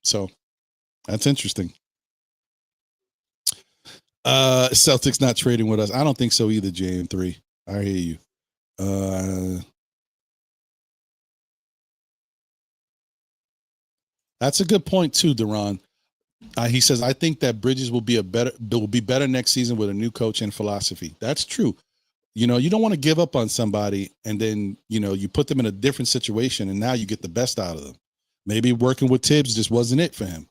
Speaker 2: so that's interesting. Celtics not trading with us. I don't think so either, JM3. I hear you. That's a good point too, Deron. He says, I think that Bridges will be better next season with a new coach and philosophy. That's true. You don't want to give up on somebody and then, you put them in a different situation and now you get the best out of them. Maybe working with Tibbs just wasn't it for him.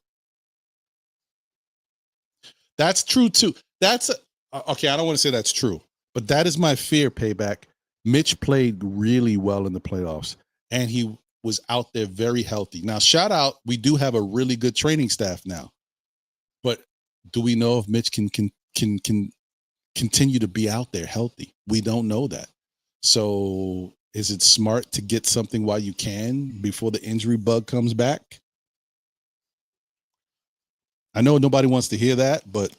Speaker 2: That's true too. Okay. I don't want to say that's true, but that is my fear, Payback. Mitch played really well in the playoffs and he was out there very healthy. Now, shout out, we do have a really good training staff now, but do we know if Mitch can continue to be out there healthy? We don't know that. So is it smart to get something while you can before the injury bug comes back? I know nobody wants to hear that, but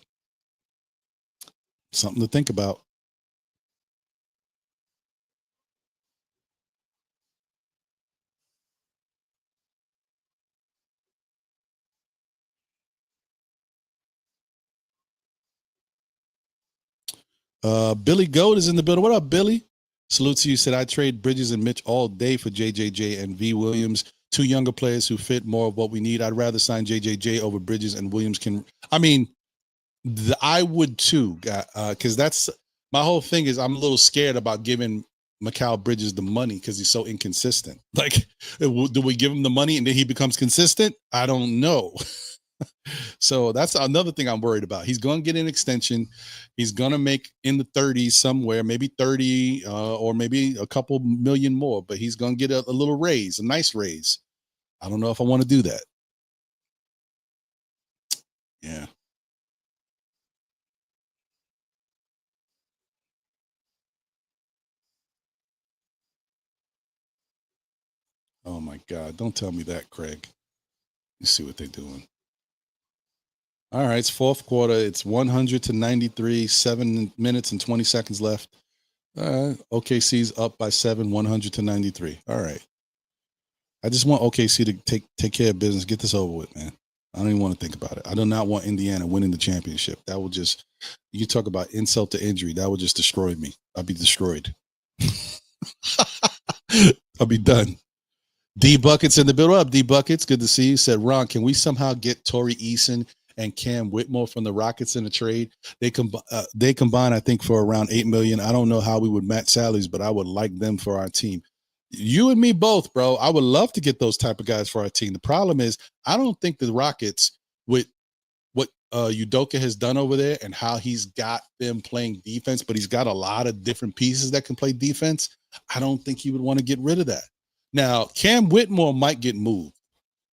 Speaker 2: something to think about. Billy Goat is in the building. What up, Billy? Salute to you. Said I trade Bridges and Mitch all day for JJJ and V Williams, two younger players who fit more of what we need. I'd rather sign JJJ over Bridges, and Williams can. I mean, I would too, because that's my whole thing. Is I'm a little scared about giving Mikal Bridges the money because he's so inconsistent. Like, do we give him the money and then he becomes consistent? I don't know. So that's another thing I'm worried about. He's going to get an extension. He's going to make in the 30s somewhere, maybe 30 or maybe a couple million more, but he's going to get a little raise, a nice raise. I don't know if I want to do that. Yeah. Oh my God. Don't tell me that, Craig. You see what they're doing. All right. It's fourth quarter. It's 100-93, 7 minutes and 20 seconds left. OKC's up by 7, 100-93. All right. I just want OKC to take care of business. Get this over with, man. I don't even want to think about it. I do not want Indiana winning the championship. That would just, you talk about insult to injury. That would just destroy me. I'd be destroyed. I'll be done. D Buckets in the build up. D Buckets, good to see you. Said Ron, can we somehow get Torrey Eason and Cam Whitmore from the Rockets in a trade? They combine, I think, for around $8 million. I don't know how we would match salaries, but I would like them for our team. You and me both, bro. I would love to get those type of guys for our team. The problem is, I don't think the Rockets, with what Udoka has done over there and how he's got them playing defense, but he's got a lot of different pieces that can play defense. I don't think he would want to get rid of that. Now, Cam Whitmore might get moved.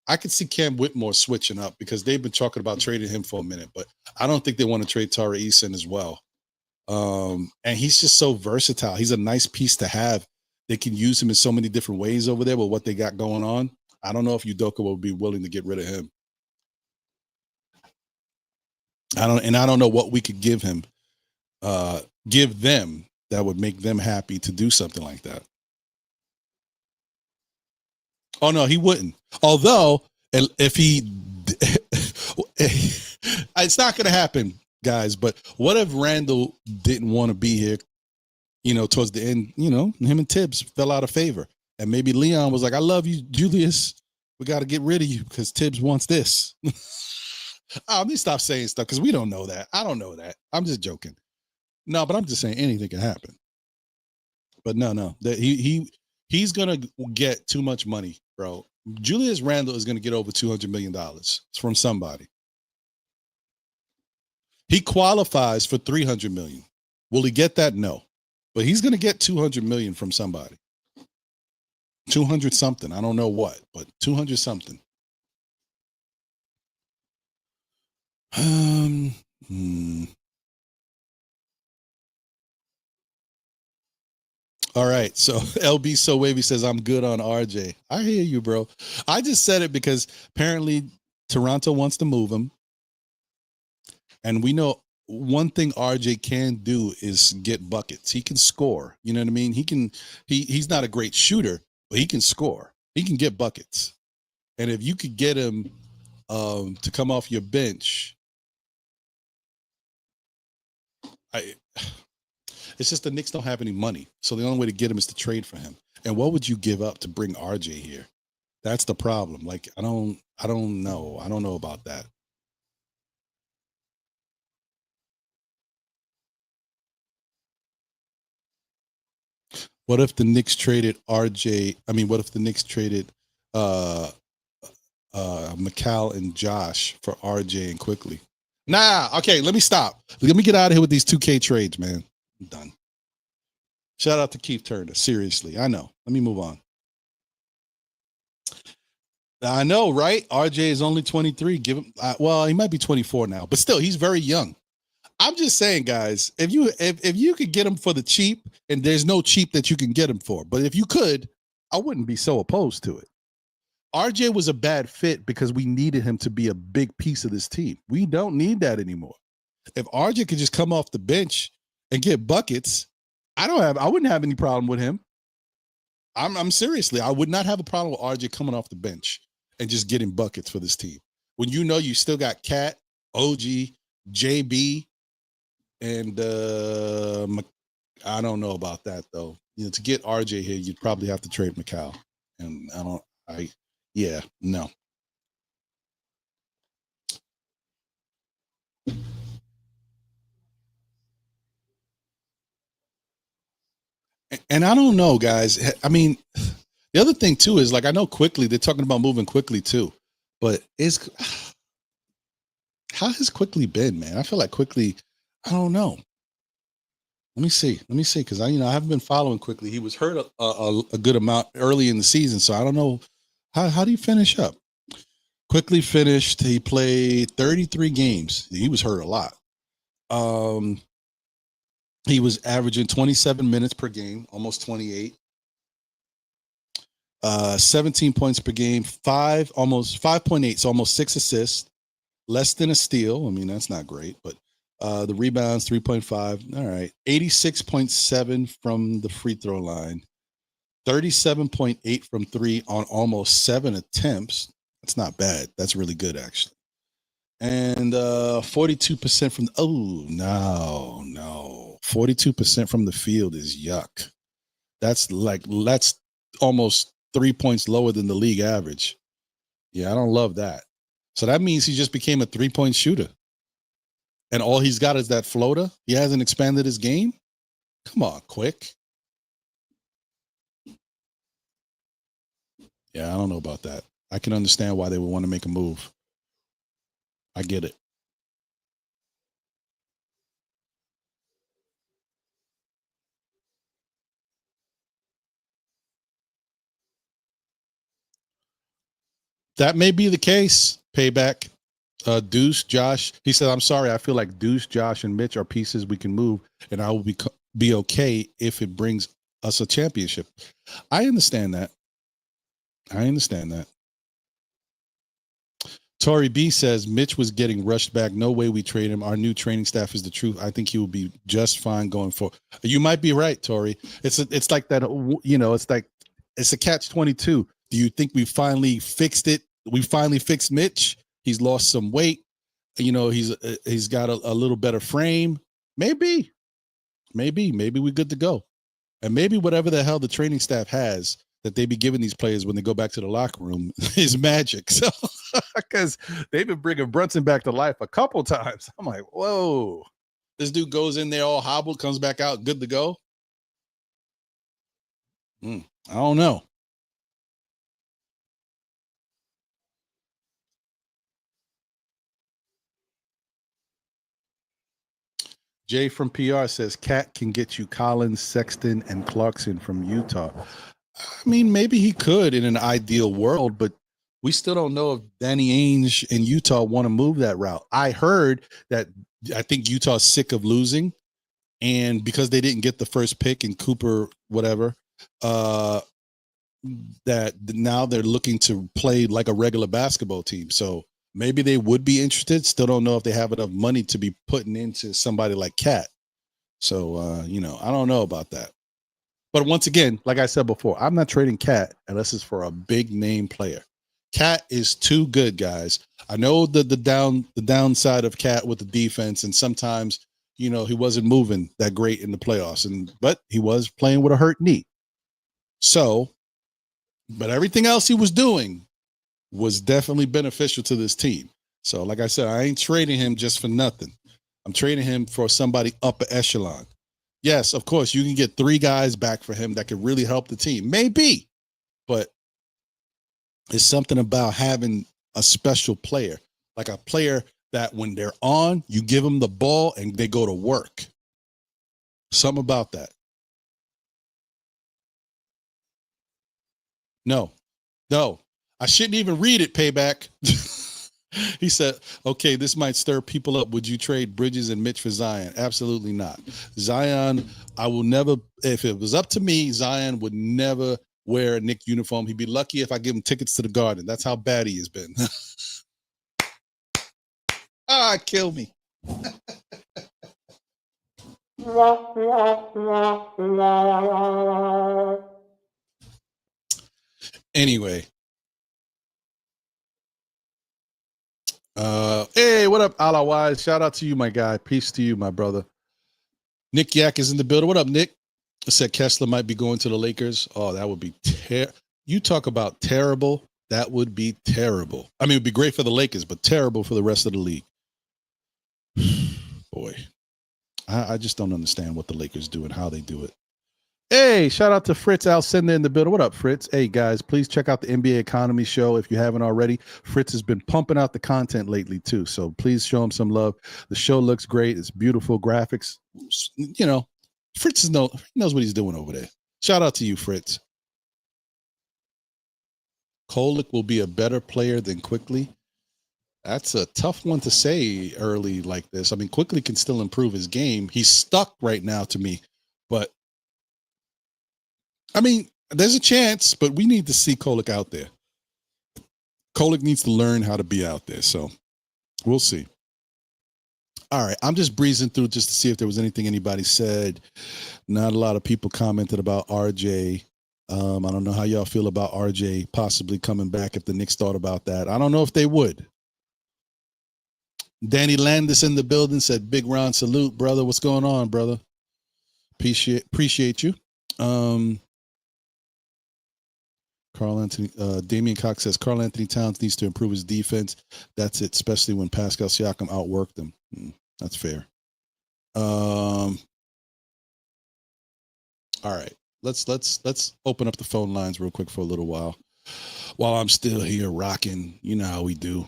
Speaker 2: I could see Cam Whitmore switching up because they've been talking about trading him for a minute, but I don't think they want to trade Torrey Eason as well. And he's just so versatile. He's a nice piece to have. They can use him in so many different ways over there with what they got going on. I don't know if Udoka will be willing to get rid of him. I don't know what we could give him, give them that would make them happy to do something like that. Oh no, he wouldn't. Although, if he, it's not going to happen, guys. But what if Randall didn't want to be here? Towards the end, him and Tibbs fell out of favor, and maybe Leon was like, "I love you, Julius. We got to get rid of you because Tibbs wants this." Let me stop saying stuff because we don't know that. I don't know that. I'm just joking. No, but I'm just saying anything can happen. But no, that he's gonna get too much money, bro. Julius Randle is gonna get over $200 million from somebody. He qualifies for $300 million. Will he get that? No, but he's gonna get $200 million from somebody. 200 something. I don't know what, but 200 something. All right. So LB So Wavy says, I'm good on RJ. I hear you, bro. I just said it because apparently Toronto wants to move him. And we know one thing RJ can do is get buckets. He can score. You know what I mean? He's not a great shooter, but he can score. He can get buckets. And if you could get him to come off your bench, it's just the Knicks don't have any money. So the only way to get him is to trade for him. And what would you give up to bring RJ here? That's the problem. Like, I don't know. I don't know about that. What if the Knicks traded RJ? I mean, what if the Knicks traded Mikal and Josh for RJ and Quickly? Nah, okay, let me stop. Let me get out of here with these 2K trades, man. I'm done. Shout out to Keith Turner. Seriously, I know. Let me move on. I know, right? RJ is only 23. Give him, well, he might be 24 now, but still, he's very young. I'm just saying, guys, if you could get him for the cheap, and there's no cheap that you can get him for, but if you could, I wouldn't be so opposed to it. RJ was a bad fit because we needed him to be a big piece of this team. We don't need that anymore. If RJ could just come off the bench and get buckets, I wouldn't have any problem with him. I'm seriously, I would not have a problem with RJ coming off the bench and just getting buckets for this team. When you know you still got Cat, OG, JB, And I don't know about that though. To get RJ here, you'd probably have to trade Macau. And no. And I don't know, guys. I mean, the other thing too is like I know quickly they're talking about moving quickly too, but how has quickly been, man? I feel like quickly. I don't know. Let me see, because I haven't been following quickly. He was hurt a good amount early in the season, so I don't know how do you finish up. Quickly finished. He played 33 games. He was hurt a lot. He was averaging 27 minutes per game, almost 28. 17 points per game, almost 5.8, so almost 6 assists, less than a steal. I mean, that's not great, but the rebounds 3.5. All right. 86.7 from the free throw line, 37.8 from 3 on almost 7 attempts. That's not bad. That's really good, actually. And 42% from no. 42% from the field is yuck. That's almost 3 points lower than the league average. Yeah, I don't love that. So that means he just became a 3-point shooter. And all he's got is that floater. He hasn't expanded his game. Come on, quick. Yeah, I don't know about that. I can understand why they would want to make a move. I get it. That may be the case. Payback. Deuce, Josh. He said, I'm sorry. I feel like Deuce, Josh, and Mitch are pieces we can move, and I will be okay if it brings us a championship. I understand that. Tori B says Mitch was getting rushed back. No way we trade him. Our new training staff is the truth. I think he will be just fine going forward. You might be right, Tori. It's like that. It's a catch-22. Do you think we finally fixed it? We finally fixed Mitch. He's lost some weight. He's got a little better frame. Maybe we're good to go. And maybe whatever the hell the training staff has that they be giving these players when they go back to the locker room is magic. So, because they've been bringing Brunson back to life a couple times. I'm like, whoa, this dude goes in there all hobbled, comes back out good to go. I don't know. Jay from PR says Cat can get you Collins, Sexton, and Clarkson from Utah. I mean, maybe he could in an ideal world, but we still don't know if Danny Ainge and Utah want to move that route. I heard that I think Utah's sick of losing, and because they didn't get the first pick in Cooper, whatever, that now they're looking to play like a regular basketball team. So maybe they would be interested. Still don't know if they have enough money to be putting into somebody like Cat. So, I don't know about that. But once again, like I said before, I'm not trading Cat unless it's for a big name player. Cat is too good, guys. I know the downside of Cat with the defense, and sometimes, he wasn't moving that great in the playoffs, but he was playing with a hurt knee. So, but everything else he was doing was definitely beneficial to this team. So, like I said, I ain't trading him just for nothing. I'm trading him for somebody upper echelon. Yes, of course, you can get 3 guys back for him that could really help the team. Maybe, but it's something about having a special player, like a player that when they're on, you give them the ball and they go to work. Something about that. No, I shouldn't even read it, Payback. He said, okay, this might stir people up. Would you trade Bridges and Mitch for Zion? Absolutely not. Zion, I will never, if it was up to me, Zion would never wear a Knicks uniform. He'd be lucky if I give him tickets to the Garden. That's how bad he has been. Kill me. Anyway. Hey, what up, Alawise? Shout out to you, my guy. Peace to you, my brother. Nick Yak is in the building. What up, Nick? I said Kessler might be going to the Lakers. Oh, that would be you talk about terrible. That would be terrible. I mean, it would be great for the Lakers, but terrible for the rest of the league. Boy, I just don't understand what the Lakers do and how they do it. Hey, shout out to Fritz Alcindor in the building. What up, Fritz? Hey, guys, please check out the NBA Economy Show if you haven't already. Fritz has been pumping out the content lately, too, so please show him some love. The show looks great. It's beautiful graphics. You know, Fritz knows what he's doing over there. Shout out to you, Fritz. Kolek will be a better player than Quickly. That's a tough one to say early like this. I mean, Quickly can still improve his game. He's stuck right now to me, but I mean, there's a chance, but we need to see Kolek out there. Kolek needs to learn how to be out there, so we'll see. All right, I'm just breezing through just to see if there was anything anybody said. Not a lot of people commented about RJ. I don't know how y'all feel about RJ possibly coming back if the Knicks thought about that. I don't know if they would. Danny Landis in the building said, Big Ron, salute, brother. What's going on, brother? Appreciate you. Damian Cox says Karl Anthony Towns needs to improve his defense. That's it, especially when Pascal Siakam outworked him. That's fair. All right. Let's open up the phone lines real quick for a little while I'm still here rocking. You know how we do.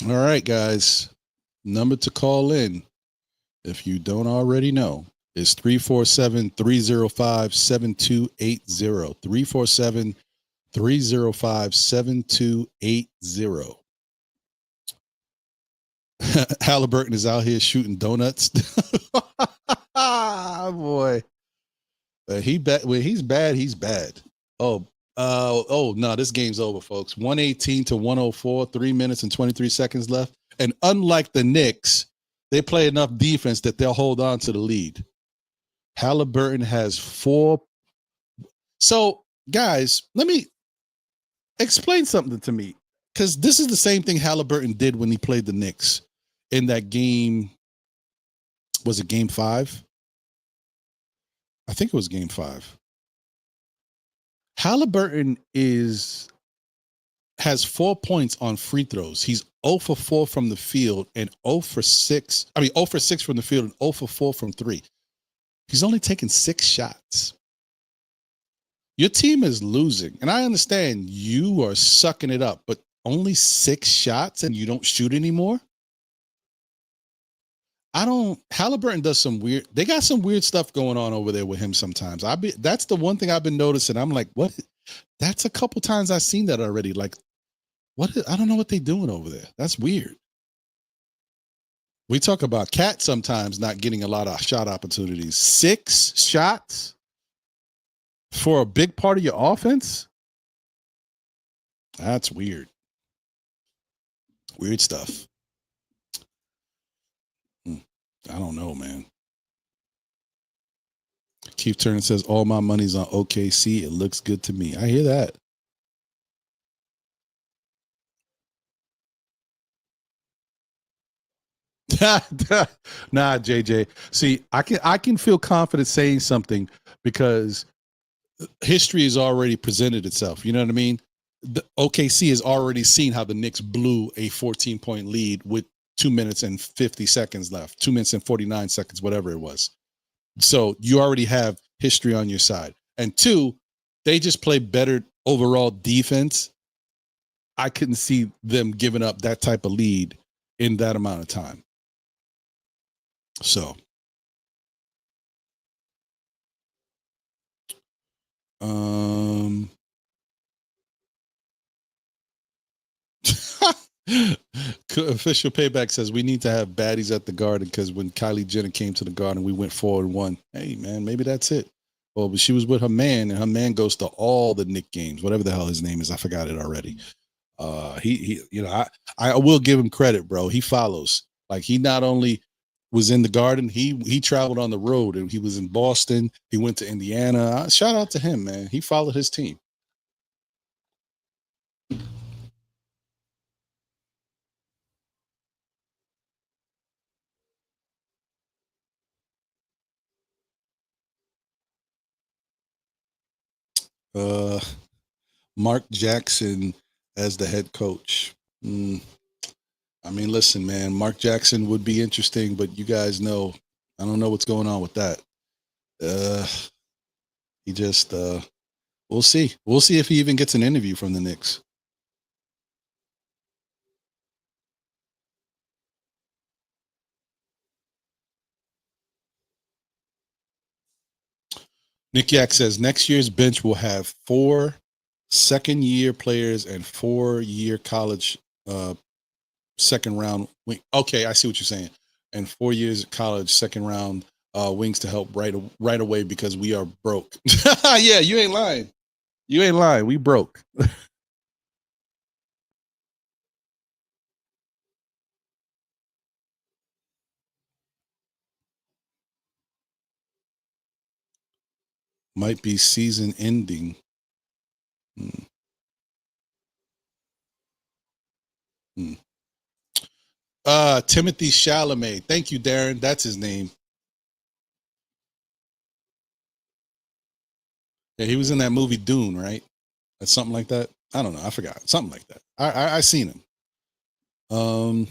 Speaker 2: All right, guys. Number to call in, if you don't already know, is 347-305-7280. 347-305-7280. Haliburton is out here shooting donuts. Boy. When he's bad, he's bad. Oh, no, this game's over, folks. 118-104, 3 minutes and 23 seconds left. And unlike the Knicks, they play enough defense that they'll hold on to the lead. Haliburton has 4. So, guys, let me explain something to me, because this is the same thing Haliburton did when he played the Knicks in that game. Was it game 5? I think it was game 5. Haliburton has 4 points on free throws. He's 0 for 4 from the field and 0 for 6. I mean, 0 for 6 from the field and 0 for 4 from 3. He's only taken 6 shots. Your team is losing. And I understand you are sucking it up, but only 6 shots and you don't shoot anymore? Haliburton does they got some weird stuff going on over there with him sometimes. That's the one thing I've been noticing. I'm like, what? That's a couple times I've seen that already. Like, what? I don't know what they're doing over there. That's weird. We talk about Cat sometimes not getting a lot of shot opportunities. 6 shots for a big part of your offense? That's weird. Weird stuff. I don't know, man. Keith Turner says, all my money's on OKC. It looks good to me. I hear that. Nah, JJ. See, I can feel confident saying something because history has already presented itself. You know what I mean? The OKC has already seen how the Knicks blew a 14-point lead with 2 minutes and 50 seconds left, 2 minutes and 49 seconds, whatever it was. So you already have history on your side. And 2, they just play better overall defense. I couldn't see them giving up that type of lead in that amount of time. So, Official Payback says we need to have baddies at the Garden because when Kylie Jenner came to the Garden, we went 4-1. Hey, man, maybe that's it. Well, but she was with her man, and her man goes to all the Knicks games, whatever the hell his name is. I forgot it already. I will give him credit, bro. He follows. Like, he not only was in the Garden, he traveled on the road, and he was in Boston. He went to Indiana. Shout out to him, man. He followed his team. Mark Jackson as the head coach. I mean, listen, man, Mark Jackson would be interesting, but you guys know, I don't know what's going on with that. He just, we'll see. We'll see if he even gets an interview from the Knicks. Nick Yak says next year's bench will have 4 second-year players and 4-year college second round. Okay, I see what you're saying. And 4 years of college second round wings to help right away because we are broke. Yeah, you ain't lying. You ain't lying. We broke. Might be season ending. Timothy Chalamet. Thank you, Darren. That's his name. Yeah, he was in that movie Dune, right? That's something like that. I don't know. I forgot. Something like that. I seen him.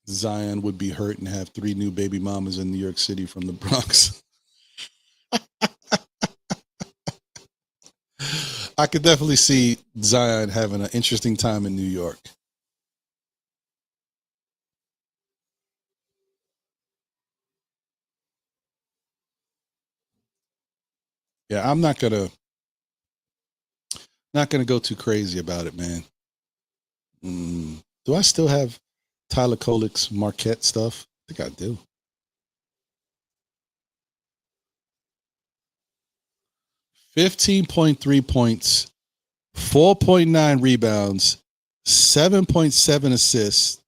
Speaker 2: Zion would be hurt and have 3 new baby mamas in New York City from the Bronx. I could definitely see Zion having an interesting time in New York. Yeah, I'm not gonna go too crazy about it, man. Do I still have Tyler Kolick's Marquette stuff? I think I do. 15.3 points, 4.9 rebounds, 7.7 assists,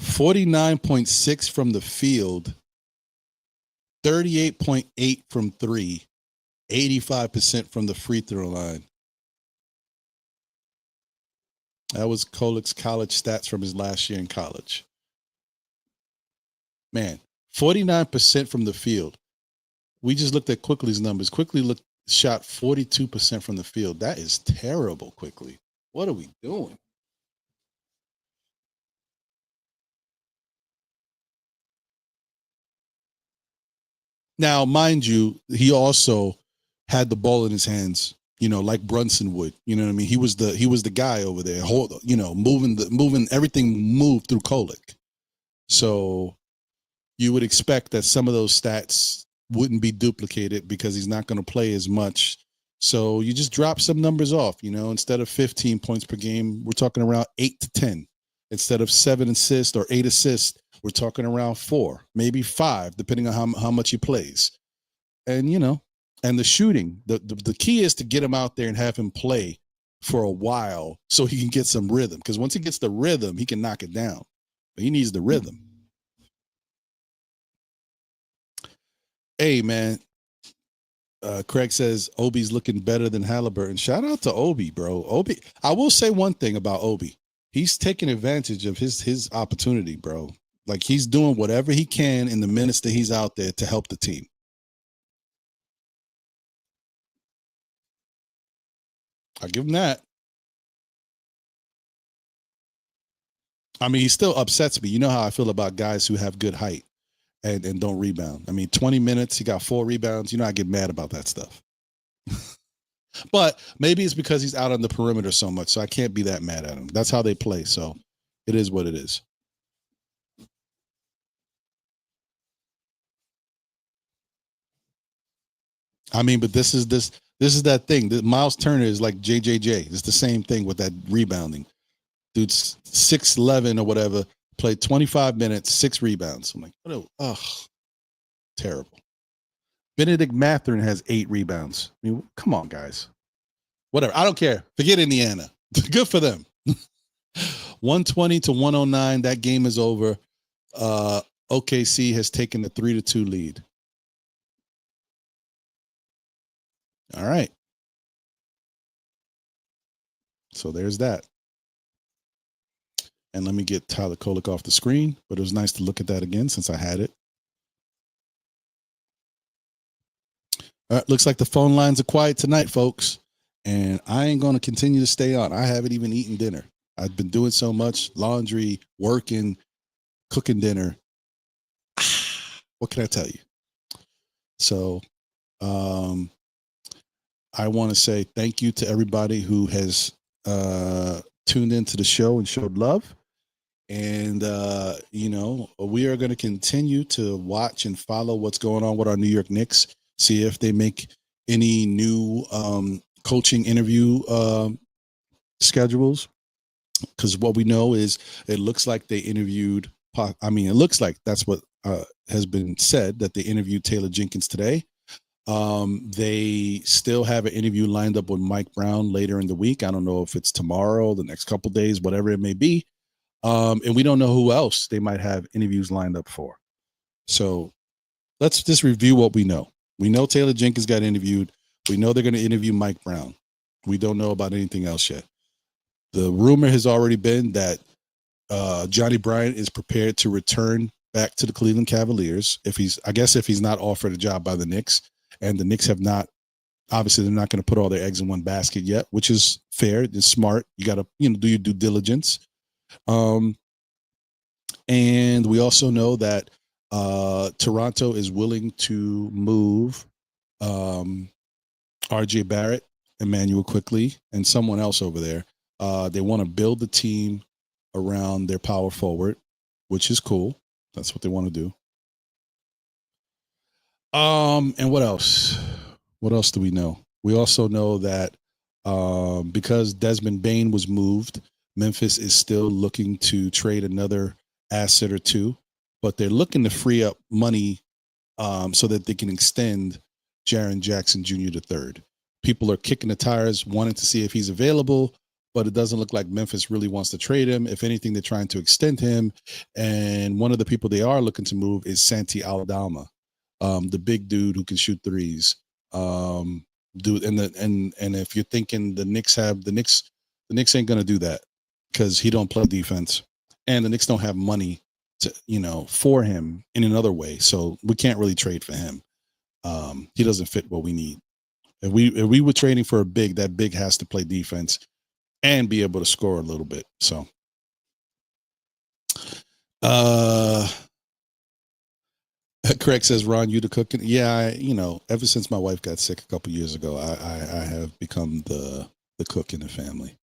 Speaker 2: 49.6 from the field, 38.8 from 3, 85% from the free throw line. That was Kolick's college stats from his last year in college. Man, 49% from the field. We just looked at Quickly's numbers. Quickly shot 42% from the field. That is terrible, Quickly. What are we doing? Now, mind you, he also had the ball in his hands, like Brunson would. You know what I mean? He was the guy over there, moving everything moved through Kolick. So you would expect that some of those stats wouldn't be duplicated because he's not going to play as much. So you just drop some numbers off, instead of 15 points per game, we're talking around 8 to 10. Instead of 7 assists or 8 assists, we're talking around 4, maybe 5, depending on how much he plays. And, and the shooting, the key is to get him out there and have him play for a while so he can get some rhythm. Because once he gets the rhythm, he can knock it down. But he needs the rhythm. Hey, man. Craig says Obi's looking better than Haliburton. Shout out to Obi, bro. Obi. I will say one thing about Obi. He's taking advantage of his opportunity, bro. Like, he's doing whatever he can in the minutes that he's out there to help the team. I give him that. I mean, he still upsets me. You know how I feel about guys who have good height and don't rebound. I mean, 20 minutes, he got 4 rebounds. I get mad about that stuff. But maybe it's because he's out on the perimeter so much, so I can't be that mad at him. That's how they play, so it is what it is. I mean, but this is that thing. Miles Turner is like JJJ. It's the same thing with that rebounding. Dude's 6'11" or whatever, played 25 minutes, 6 rebounds. I'm like, terrible. Benedict Mathurin has 8 rebounds. I mean, come on, guys. Whatever. I don't care. Forget Indiana. Good for them. 120 to 109. That game is over. OKC has taken the 3-2 lead. All right. So there's that. And let me get Tyler Kolek off the screen, but it was nice to look at that again since I had it. All right, looks like the phone lines are quiet tonight, folks. And I ain't going to continue to stay on. I haven't even eaten dinner. I've been doing so much laundry, working, cooking dinner. What can I tell you? So I want to say thank you to everybody who has tuned into the show and showed love. And, we are going to continue to watch and follow what's going on with our New York Knicks, see if they make any new coaching interview schedules. Because what we know is it looks like they interviewed, it looks like that's what has been said, that they interviewed Taylor Jenkins today. They still have an interview lined up with Mike Brown later in the week. I don't know if it's tomorrow, the next couple days, whatever it may be. And we don't know who else they might have interviews lined up for. So let's just review what we know. We know Taylor Jenkins got interviewed. We know they're going to interview Mike Brown. We don't know about anything else yet. The rumor has already been that Johnny Bryant is prepared to return back to the Cleveland Cavaliers if he's not offered a job by the Knicks, and the Knicks have not. Obviously, they're not going to put all their eggs in one basket yet, which is fair. It's smart. You got to do your due diligence. And we also know that Toronto is willing to move RJ Barrett, Emmanuel Quickly, and someone else over there. They want to build the team around their power forward, which is cool. That's what they want to do. And what else? What else do we know? We also know that because Desmond Bane was moved, Memphis is still looking to trade another asset or two, but they're looking to free up money so that they can extend Jaren Jackson Jr. III. People are kicking the tires, wanting to see if he's available, but it doesn't look like Memphis really wants to trade him. If anything, they're trying to extend him. And one of the people they are looking to move is Santi Aldama, the big dude who can shoot threes. And if you're thinking the Knicks ain't going to do that because he don't play defense, and the Knicks don't have money to, for him in another way. So we can't really trade for him. He doesn't fit what we need. If we were trading for a big, that big has to play defense and be able to score a little bit. So, Craig says, Ron, you the cooking? Yeah, ever since my wife got sick a couple years ago, I have become the cook in the family.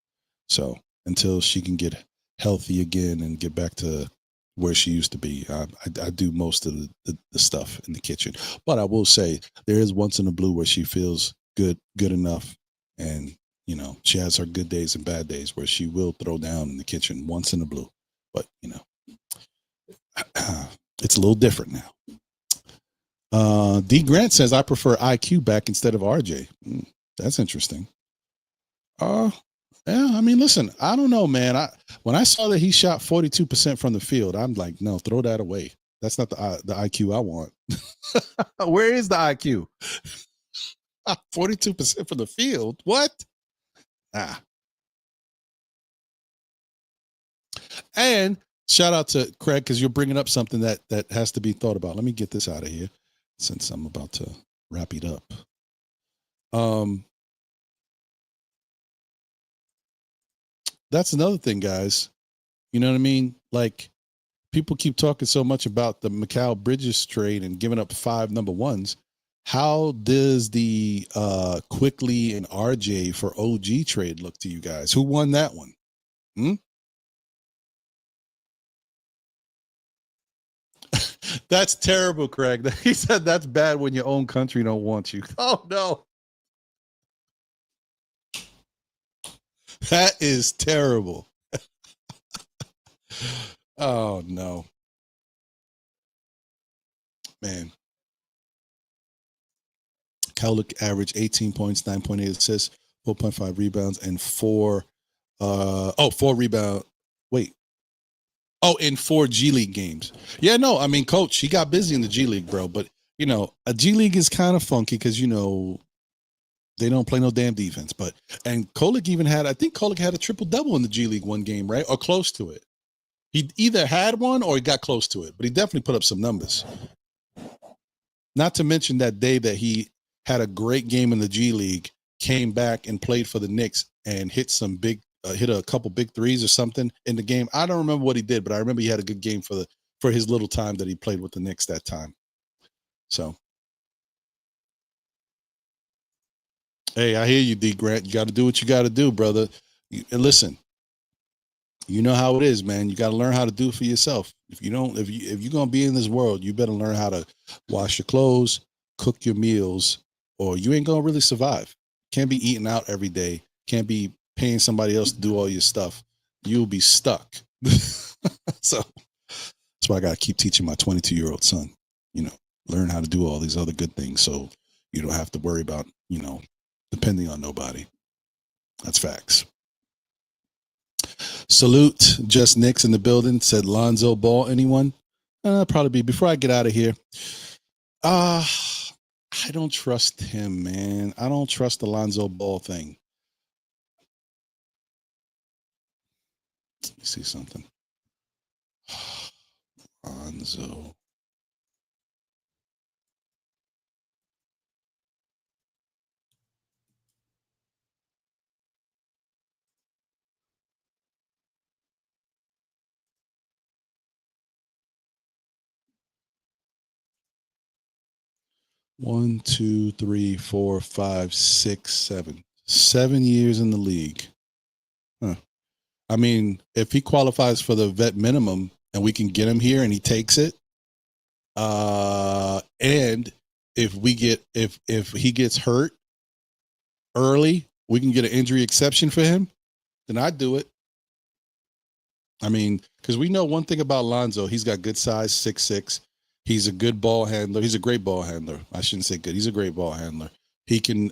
Speaker 2: So until she can get healthy again and get back to where she used to be, I do most of the stuff in the kitchen. But I will say there is once in a blue where she feels good enough, and she has her good days and bad days where she will throw down in the kitchen once in a blue. But it's a little different now. D Grant says, I prefer IQ back instead of RJ. That's interesting. Yeah, listen, I don't know, man. When I saw that he shot 42% from the field, I'm like, no, throw that away. That's not the IQ I want. Where is the IQ? 42% from the field? What? And shout out to Craig, because you're bringing up something that has to be thought about. Let me get this out of here since I'm about to wrap it up. That's another thing, guys. You know what I mean? Like, people keep talking so much about the Mikal Bridges trade and giving up 5 number ones. How does the Quickly and RJ for OG trade look to you guys? Who won that one? That's terrible, Craig. He said that's bad when your own country don't want you. Oh, no. That is terrible. Oh no, man. Cowlick averaged 18 points, 9.8 assists, 4.5 rebounds, and four rebound. Wait. Oh, in 4 G League games. Yeah, no, I mean, coach, he got busy in the G League, bro. But a G League is kind of funky because they don't play no damn defense. And Kolick even I think Kolick had a triple double in the G League one game, right? Or close to it. He either had one or he got close to it, but he definitely put up some numbers. Not to mention that day that he had a great game in the G League, came back and played for the Knicks and hit a couple big threes or something in the game. I don't remember what he did, but I remember he had a good game for his little time that he played with the Knicks that time. So, hey, I hear you, D Grant. You got to do what you got to do, brother. And listen, you know how it is, man. You got to learn how to do it for yourself. If you're gonna be in this world, you better learn how to wash your clothes, cook your meals, or you ain't gonna really survive. Can't be eating out every day. Can't be paying somebody else to do all your stuff. You'll be stuck. So that's why I gotta keep teaching my 22-year-old son. Learn how to do all these other good things, so you don't have to worry about depending on nobody. That's facts. Salute, just Knicks in the building. Said Lonzo Ball. Anyone? Probably be. Before I get out of here, I don't trust him, man. I don't trust the Lonzo Ball thing. Let me see something. Lonzo. One, two, three, four, five, six, 7. 7 years in the league. Huh. I mean, if he qualifies for the vet minimum and we can get him here and he takes it, and if he gets hurt early, we can get an injury exception for him, then I'd do it. I mean, because we know one thing about Lonzo, he's got good size, 6'6". He's a good ball handler. He's a great ball handler. I shouldn't say good. He's a great ball handler. He can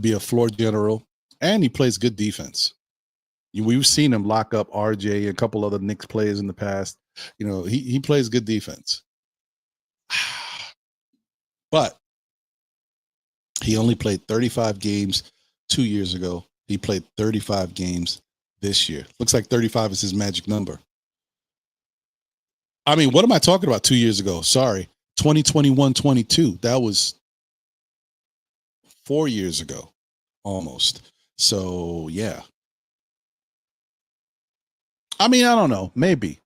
Speaker 2: be a floor general, and he plays good defense. We've seen him lock up RJ and a couple other Knicks players in the past. He plays good defense. But he only played 35 games 2 years ago. He played 35 games this year. Looks like 35 is his magic number. I mean, what am I talking about 2 years ago? Sorry. 2021-22. That was 4 years ago almost. So, yeah. I mean, I don't know. Maybe.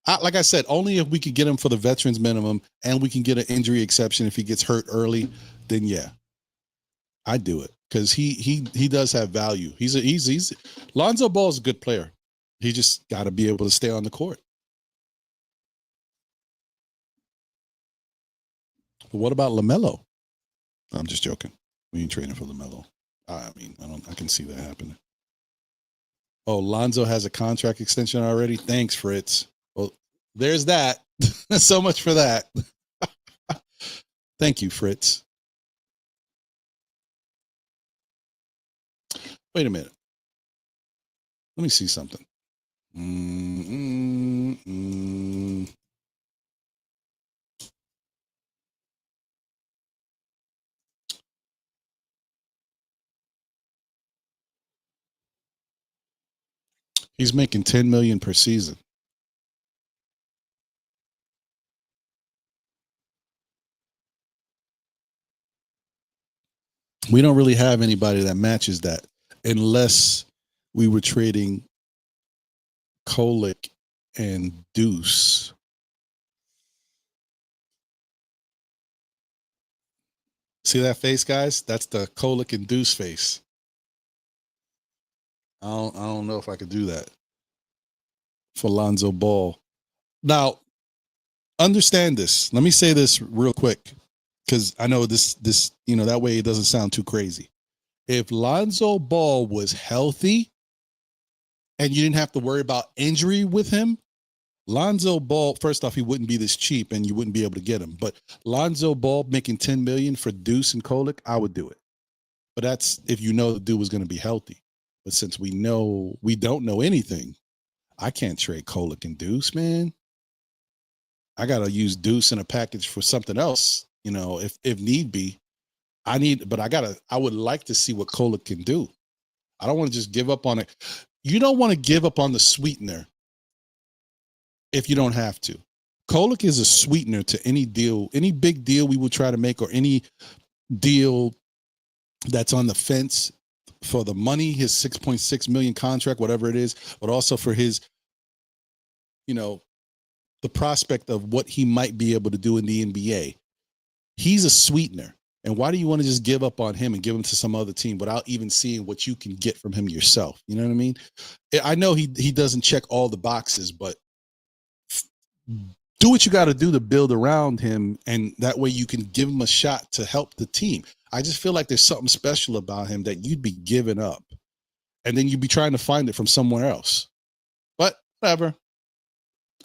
Speaker 2: Like I said, only if we could get him for the veterans minimum and we can get an injury exception if he gets hurt early, then yeah, I'd do it because he does have value. He's Lonzo Ball is a good player. He just got to be able to stay on the court. But what about LaMelo? I'm just joking. We ain't trading for LaMelo. I mean, I can see that happening. Oh, Lonzo has a contract extension already. Thanks, Fritz. Well, there's that. So much for that. Thank you, Fritz. Wait a minute. Let me see something. He's making $10 million per season. We don't really have anybody that matches that unless we were trading Kolick and Deuce. See that face, guys? That's the Kolick and Deuce face. I don't know if I could do that for Lonzo Ball. Now, understand this. Let me say this real quick because I know this that way it doesn't sound too crazy. If Lonzo Ball was healthy and you didn't have to worry about injury with him, Lonzo Ball, first off, he wouldn't be this cheap and you wouldn't be able to get him. But Lonzo Ball making $10 million for Deuce and Kolek, I would do it. But that's if you know the dude was going to be healthy. But since we don't know anything, I can't trade Kolek and Deuce, man. I gotta use Deuce in a package for something else, if need be. I would like to see what Kolek can do. I don't want to just give up on it. You don't want to give up on the sweetener if you don't have to. Kolek is a sweetener to any deal, any big deal we would try to make, or any deal that's on the fence for the money, his $6.6 million contract, whatever it is, but also for his, the prospect of what he might be able to do in the NBA. He's a sweetener. And why do you want to just give up on him and give him to some other team without even seeing what you can get from him yourself? You know what I mean? I know he doesn't check all the boxes, but do what you got to do to build around him, and that way you can give him a shot to help the team. I just feel like there's something special about him that you'd be giving up, and then you'd be trying to find it from somewhere else. But whatever.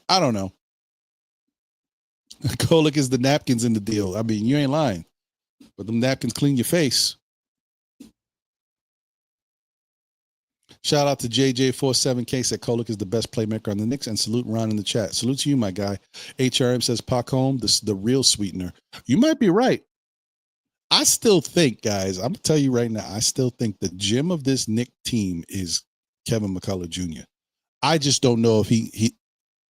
Speaker 2: I don't know. Kolek is the napkins in the deal. I mean, you ain't lying. But them napkins clean your face. Shout out to JJ47K, said Kolek is the best playmaker on the Knicks, and salute Ron in the chat. Salute to you, my guy. HRM says Pac home, the real sweetener. You might be right. I still think, guys, I'm going to tell you right now, I still think the gem of this Knicks team is Kevin McCullough Jr. I just don't know if he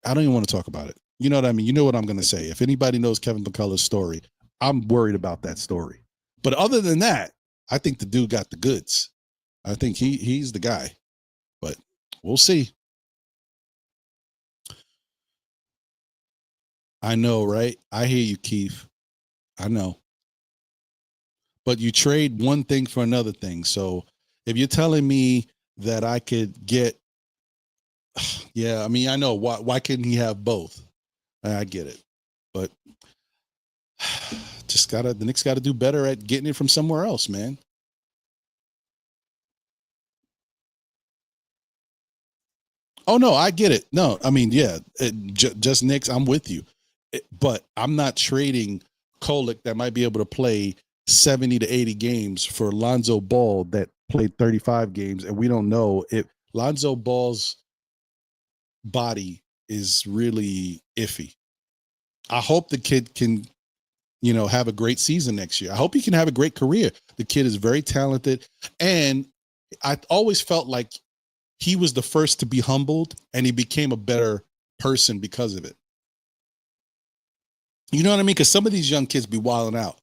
Speaker 2: I don't even want to talk about it. You know what I mean? You know what I'm going to say. If anybody knows Kevin McCullough's story, I'm worried about that story. But other than that, I think the dude got the goods. I think he's the guy. But we'll see. I know, right? I hear you, Keith. I know. But you trade one thing for another thing. So if you're telling me that I could get, yeah, I mean, I know. Why couldn't he have both? I get it. But the Knicks got to do better at getting it from somewhere else, man. Oh, no, I get it. No, I mean, yeah, just Knicks, I'm with you. But I'm not trading Kolek that might be able to play 70 to 80 games for Lonzo Ball that played 35 games, and we don't know if Lonzo Ball's body is really iffy. I hope the kid can, have a great season next year. I hope he can have a great career. The kid is very talented, and I always felt like he was the first to be humbled, and he became a better person because of it. You know what I mean? Because some of these young kids be wilding out.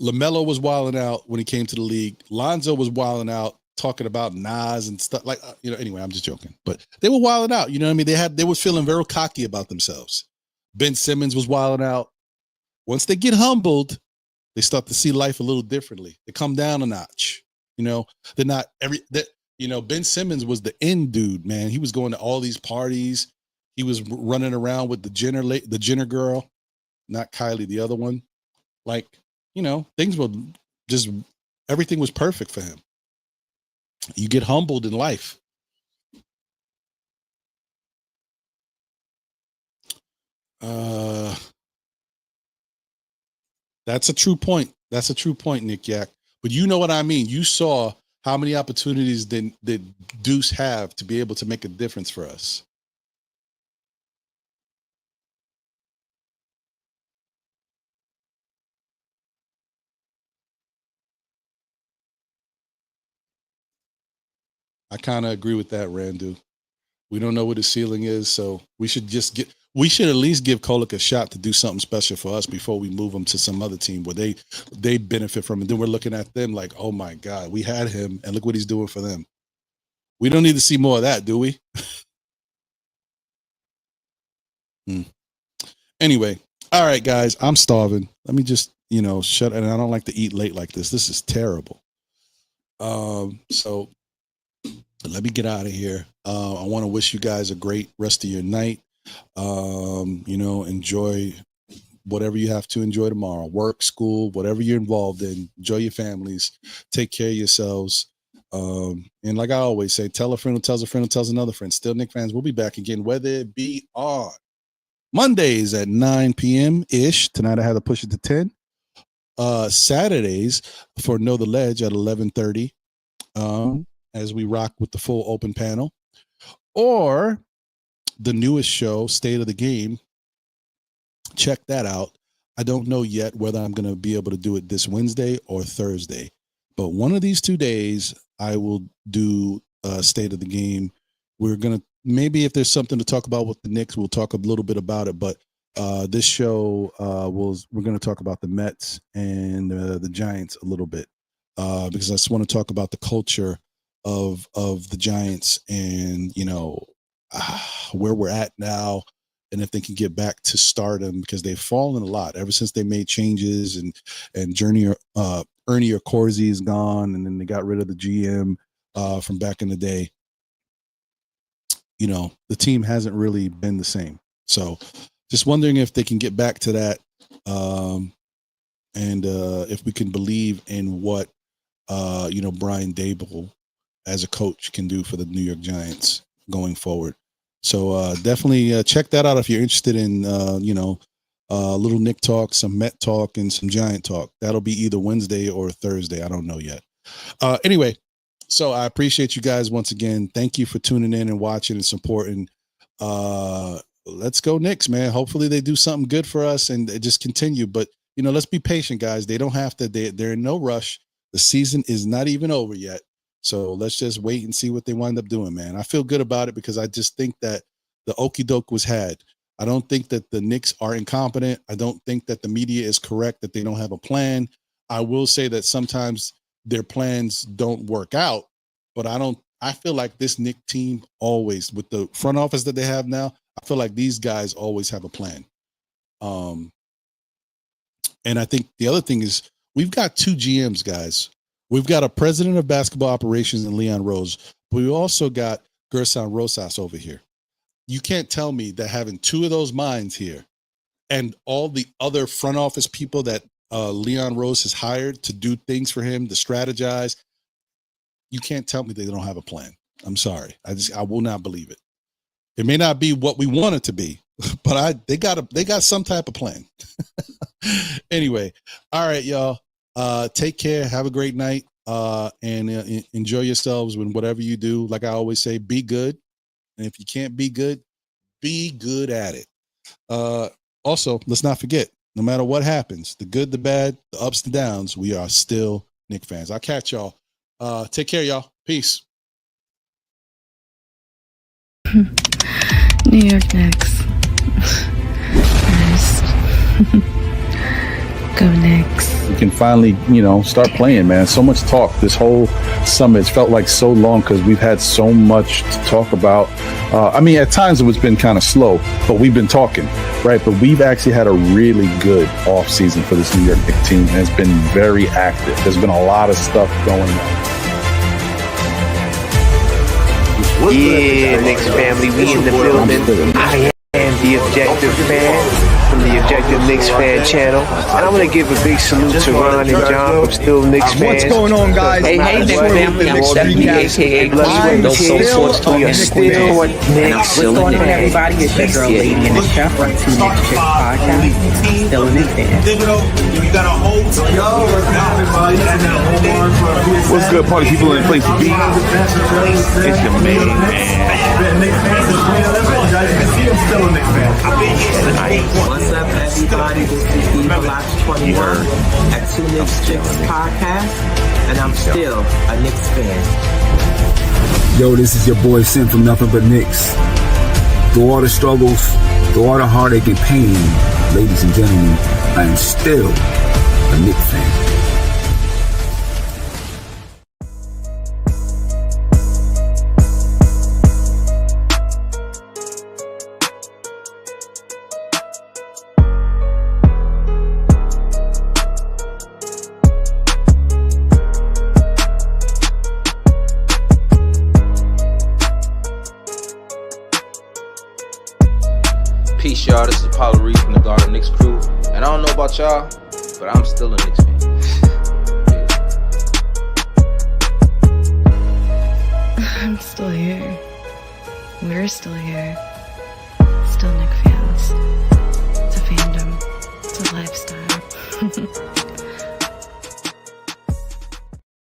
Speaker 2: LaMelo was wilding out when he came to the league. Lonzo was wilding out, talking about Nas and stuff like, anyway, I'm just joking, but they were wilding out. You know what I mean? They were feeling very cocky about themselves. Ben Simmons was wilding out. Once they get humbled, they start to see life a little differently. They come down a notch. They're not Ben Simmons was the end dude, man. He was going to all these parties. He was running around with the Jenner girl, not Kylie, the other one. Like, things were just, everything was perfect for him. You get humbled in life. That's a true point. Nick Yak. But you know what I mean? You saw how many opportunities did Deuce have to be able to make a difference for us? I kind of agree with that, Randu. We don't know what his ceiling is, so we should at least give Kolek a shot to do something special for us before we move him to some other team where they benefit from it. Then we're looking at them like, oh my God, we had him and look what he's doing for them. We don't need to see more of that, do we? Anyway, all right, guys, I'm starving. Let me just, shut. And I don't like to eat late like this. This is terrible. So let me get out of here. I want to wish you guys a great rest of your night. Enjoy whatever you have to enjoy tomorrow. Work, school, whatever you're involved in. Enjoy your families. Take care of yourselves. And like I always say, tell a friend who tells a friend who tells another friend. Still Knicks fans, we'll be back again, whether it be on Mondays at 9 p.m. ish. Tonight I had to push it to 10. Saturdays for Know the Ledge at 11:30. As we rock with the full open panel, or the newest show, State of the Game. Check that out. I don't know yet whether I'm going to be able to do it this Wednesday or Thursday, but one of these 2 days I will do State of the Game. We're going to, maybe if there's something to talk about with the Knicks, we'll talk a little bit about it, but this show we're going to talk about the Mets and the Giants a little bit, because I just want to talk about the culture of the Giants and, you know, where we're at now, and if they can get back to stardom, because they've fallen a lot ever since they made changes and Ernie Accorsi is gone, and then they got rid of the GM from back in the day. You know, the team hasn't really been the same. So just wondering if they can get back to that, and if we can believe in what Brian Daboll as a coach can do for the New York Giants going forward. So definitely check that out if you're interested in little Knick talk, some Met talk, and some Giant talk. That'll be either Wednesday or Thursday. I don't know yet. Anyway, so I appreciate you guys once again. Thank you for tuning in and watching and supporting. Let's go Knicks, man. Hopefully they do something good for us and just continue. But, let's be patient, guys. They don't have to. They're in no rush. The season is not even over yet. So let's just wait and see what they wind up doing, man. I feel good about it because I just think that the okie doke was had. I don't think that the Knicks are incompetent. I don't think that the media is correct, that they don't have a plan. I will say that sometimes their plans don't work out, but I feel like this Knicks team always, with the front office that they have now, I feel like these guys always have a plan. And I think the other thing is we've got 2 GMs, guys. We've got a president of basketball operations in Leon Rose, but we also got Gerson Rosas over here. You can't tell me that having 2 of those minds here and all the other front office people that Leon Rose has hired to do things for him, to strategize, you can't tell me they don't have a plan. I'm sorry. I will not believe it. It may not be what we want it to be, but they got some type of plan. Anyway, all right, y'all. Take care. Have a great night. And enjoy yourselves when whatever you do. Like I always say, be good. And if you can't be good at it. Also, let's not forget, no matter what happens, the good, the bad, the ups, the downs, we are still Knicks fans. I'll catch y'all. Take care, y'all. Peace.
Speaker 3: New York Knicks. First. Go Knicks.
Speaker 4: We can finally, start playing, man. So much talk this whole summer. It's felt like so long because we've had so much to talk about. At times it's been kind of slow, but we've been talking, right? But we've actually had a really good offseason for this New York Knicks team, and it's been very active. There's been a lot of stuff going on.
Speaker 5: Yeah, Knicks family, we in the building. I am the Objective Fan from the Objective Knicks Fan channel, and I'm gonna give a big salute to Ron and John from Still Knicks fans.
Speaker 6: What's going on, guys?
Speaker 7: Hey, Knicks family, I'm Stephanie, aka Clutch No Soul Sports Talk and
Speaker 5: Still Knicks.
Speaker 7: What's going on, everybody? It's your girl, Lady and the Chef, from 2 Knicks Chicks Podcast. Still a Knicks fan.
Speaker 6: What's good, party people in place to be? It's your main man.
Speaker 7: What's up, everybody? This is Steve Locke 21 at 2 Knicks Chicks Podcast, and I'm still a Knicks fan.
Speaker 8: Yo, this is your boy Sim from Nothing But Knicks. Through all the struggles, through all the heartache and pain, ladies and gentlemen, I am still a Knicks fan.
Speaker 9: Peace, y'all. This is Apollo Reed from the Garden Knicks crew. And I don't know about y'all, but I'm still a Knicks fan.
Speaker 3: I'm still here. We're still here. still Knicks fans. It's a fandom. It's a lifestyle.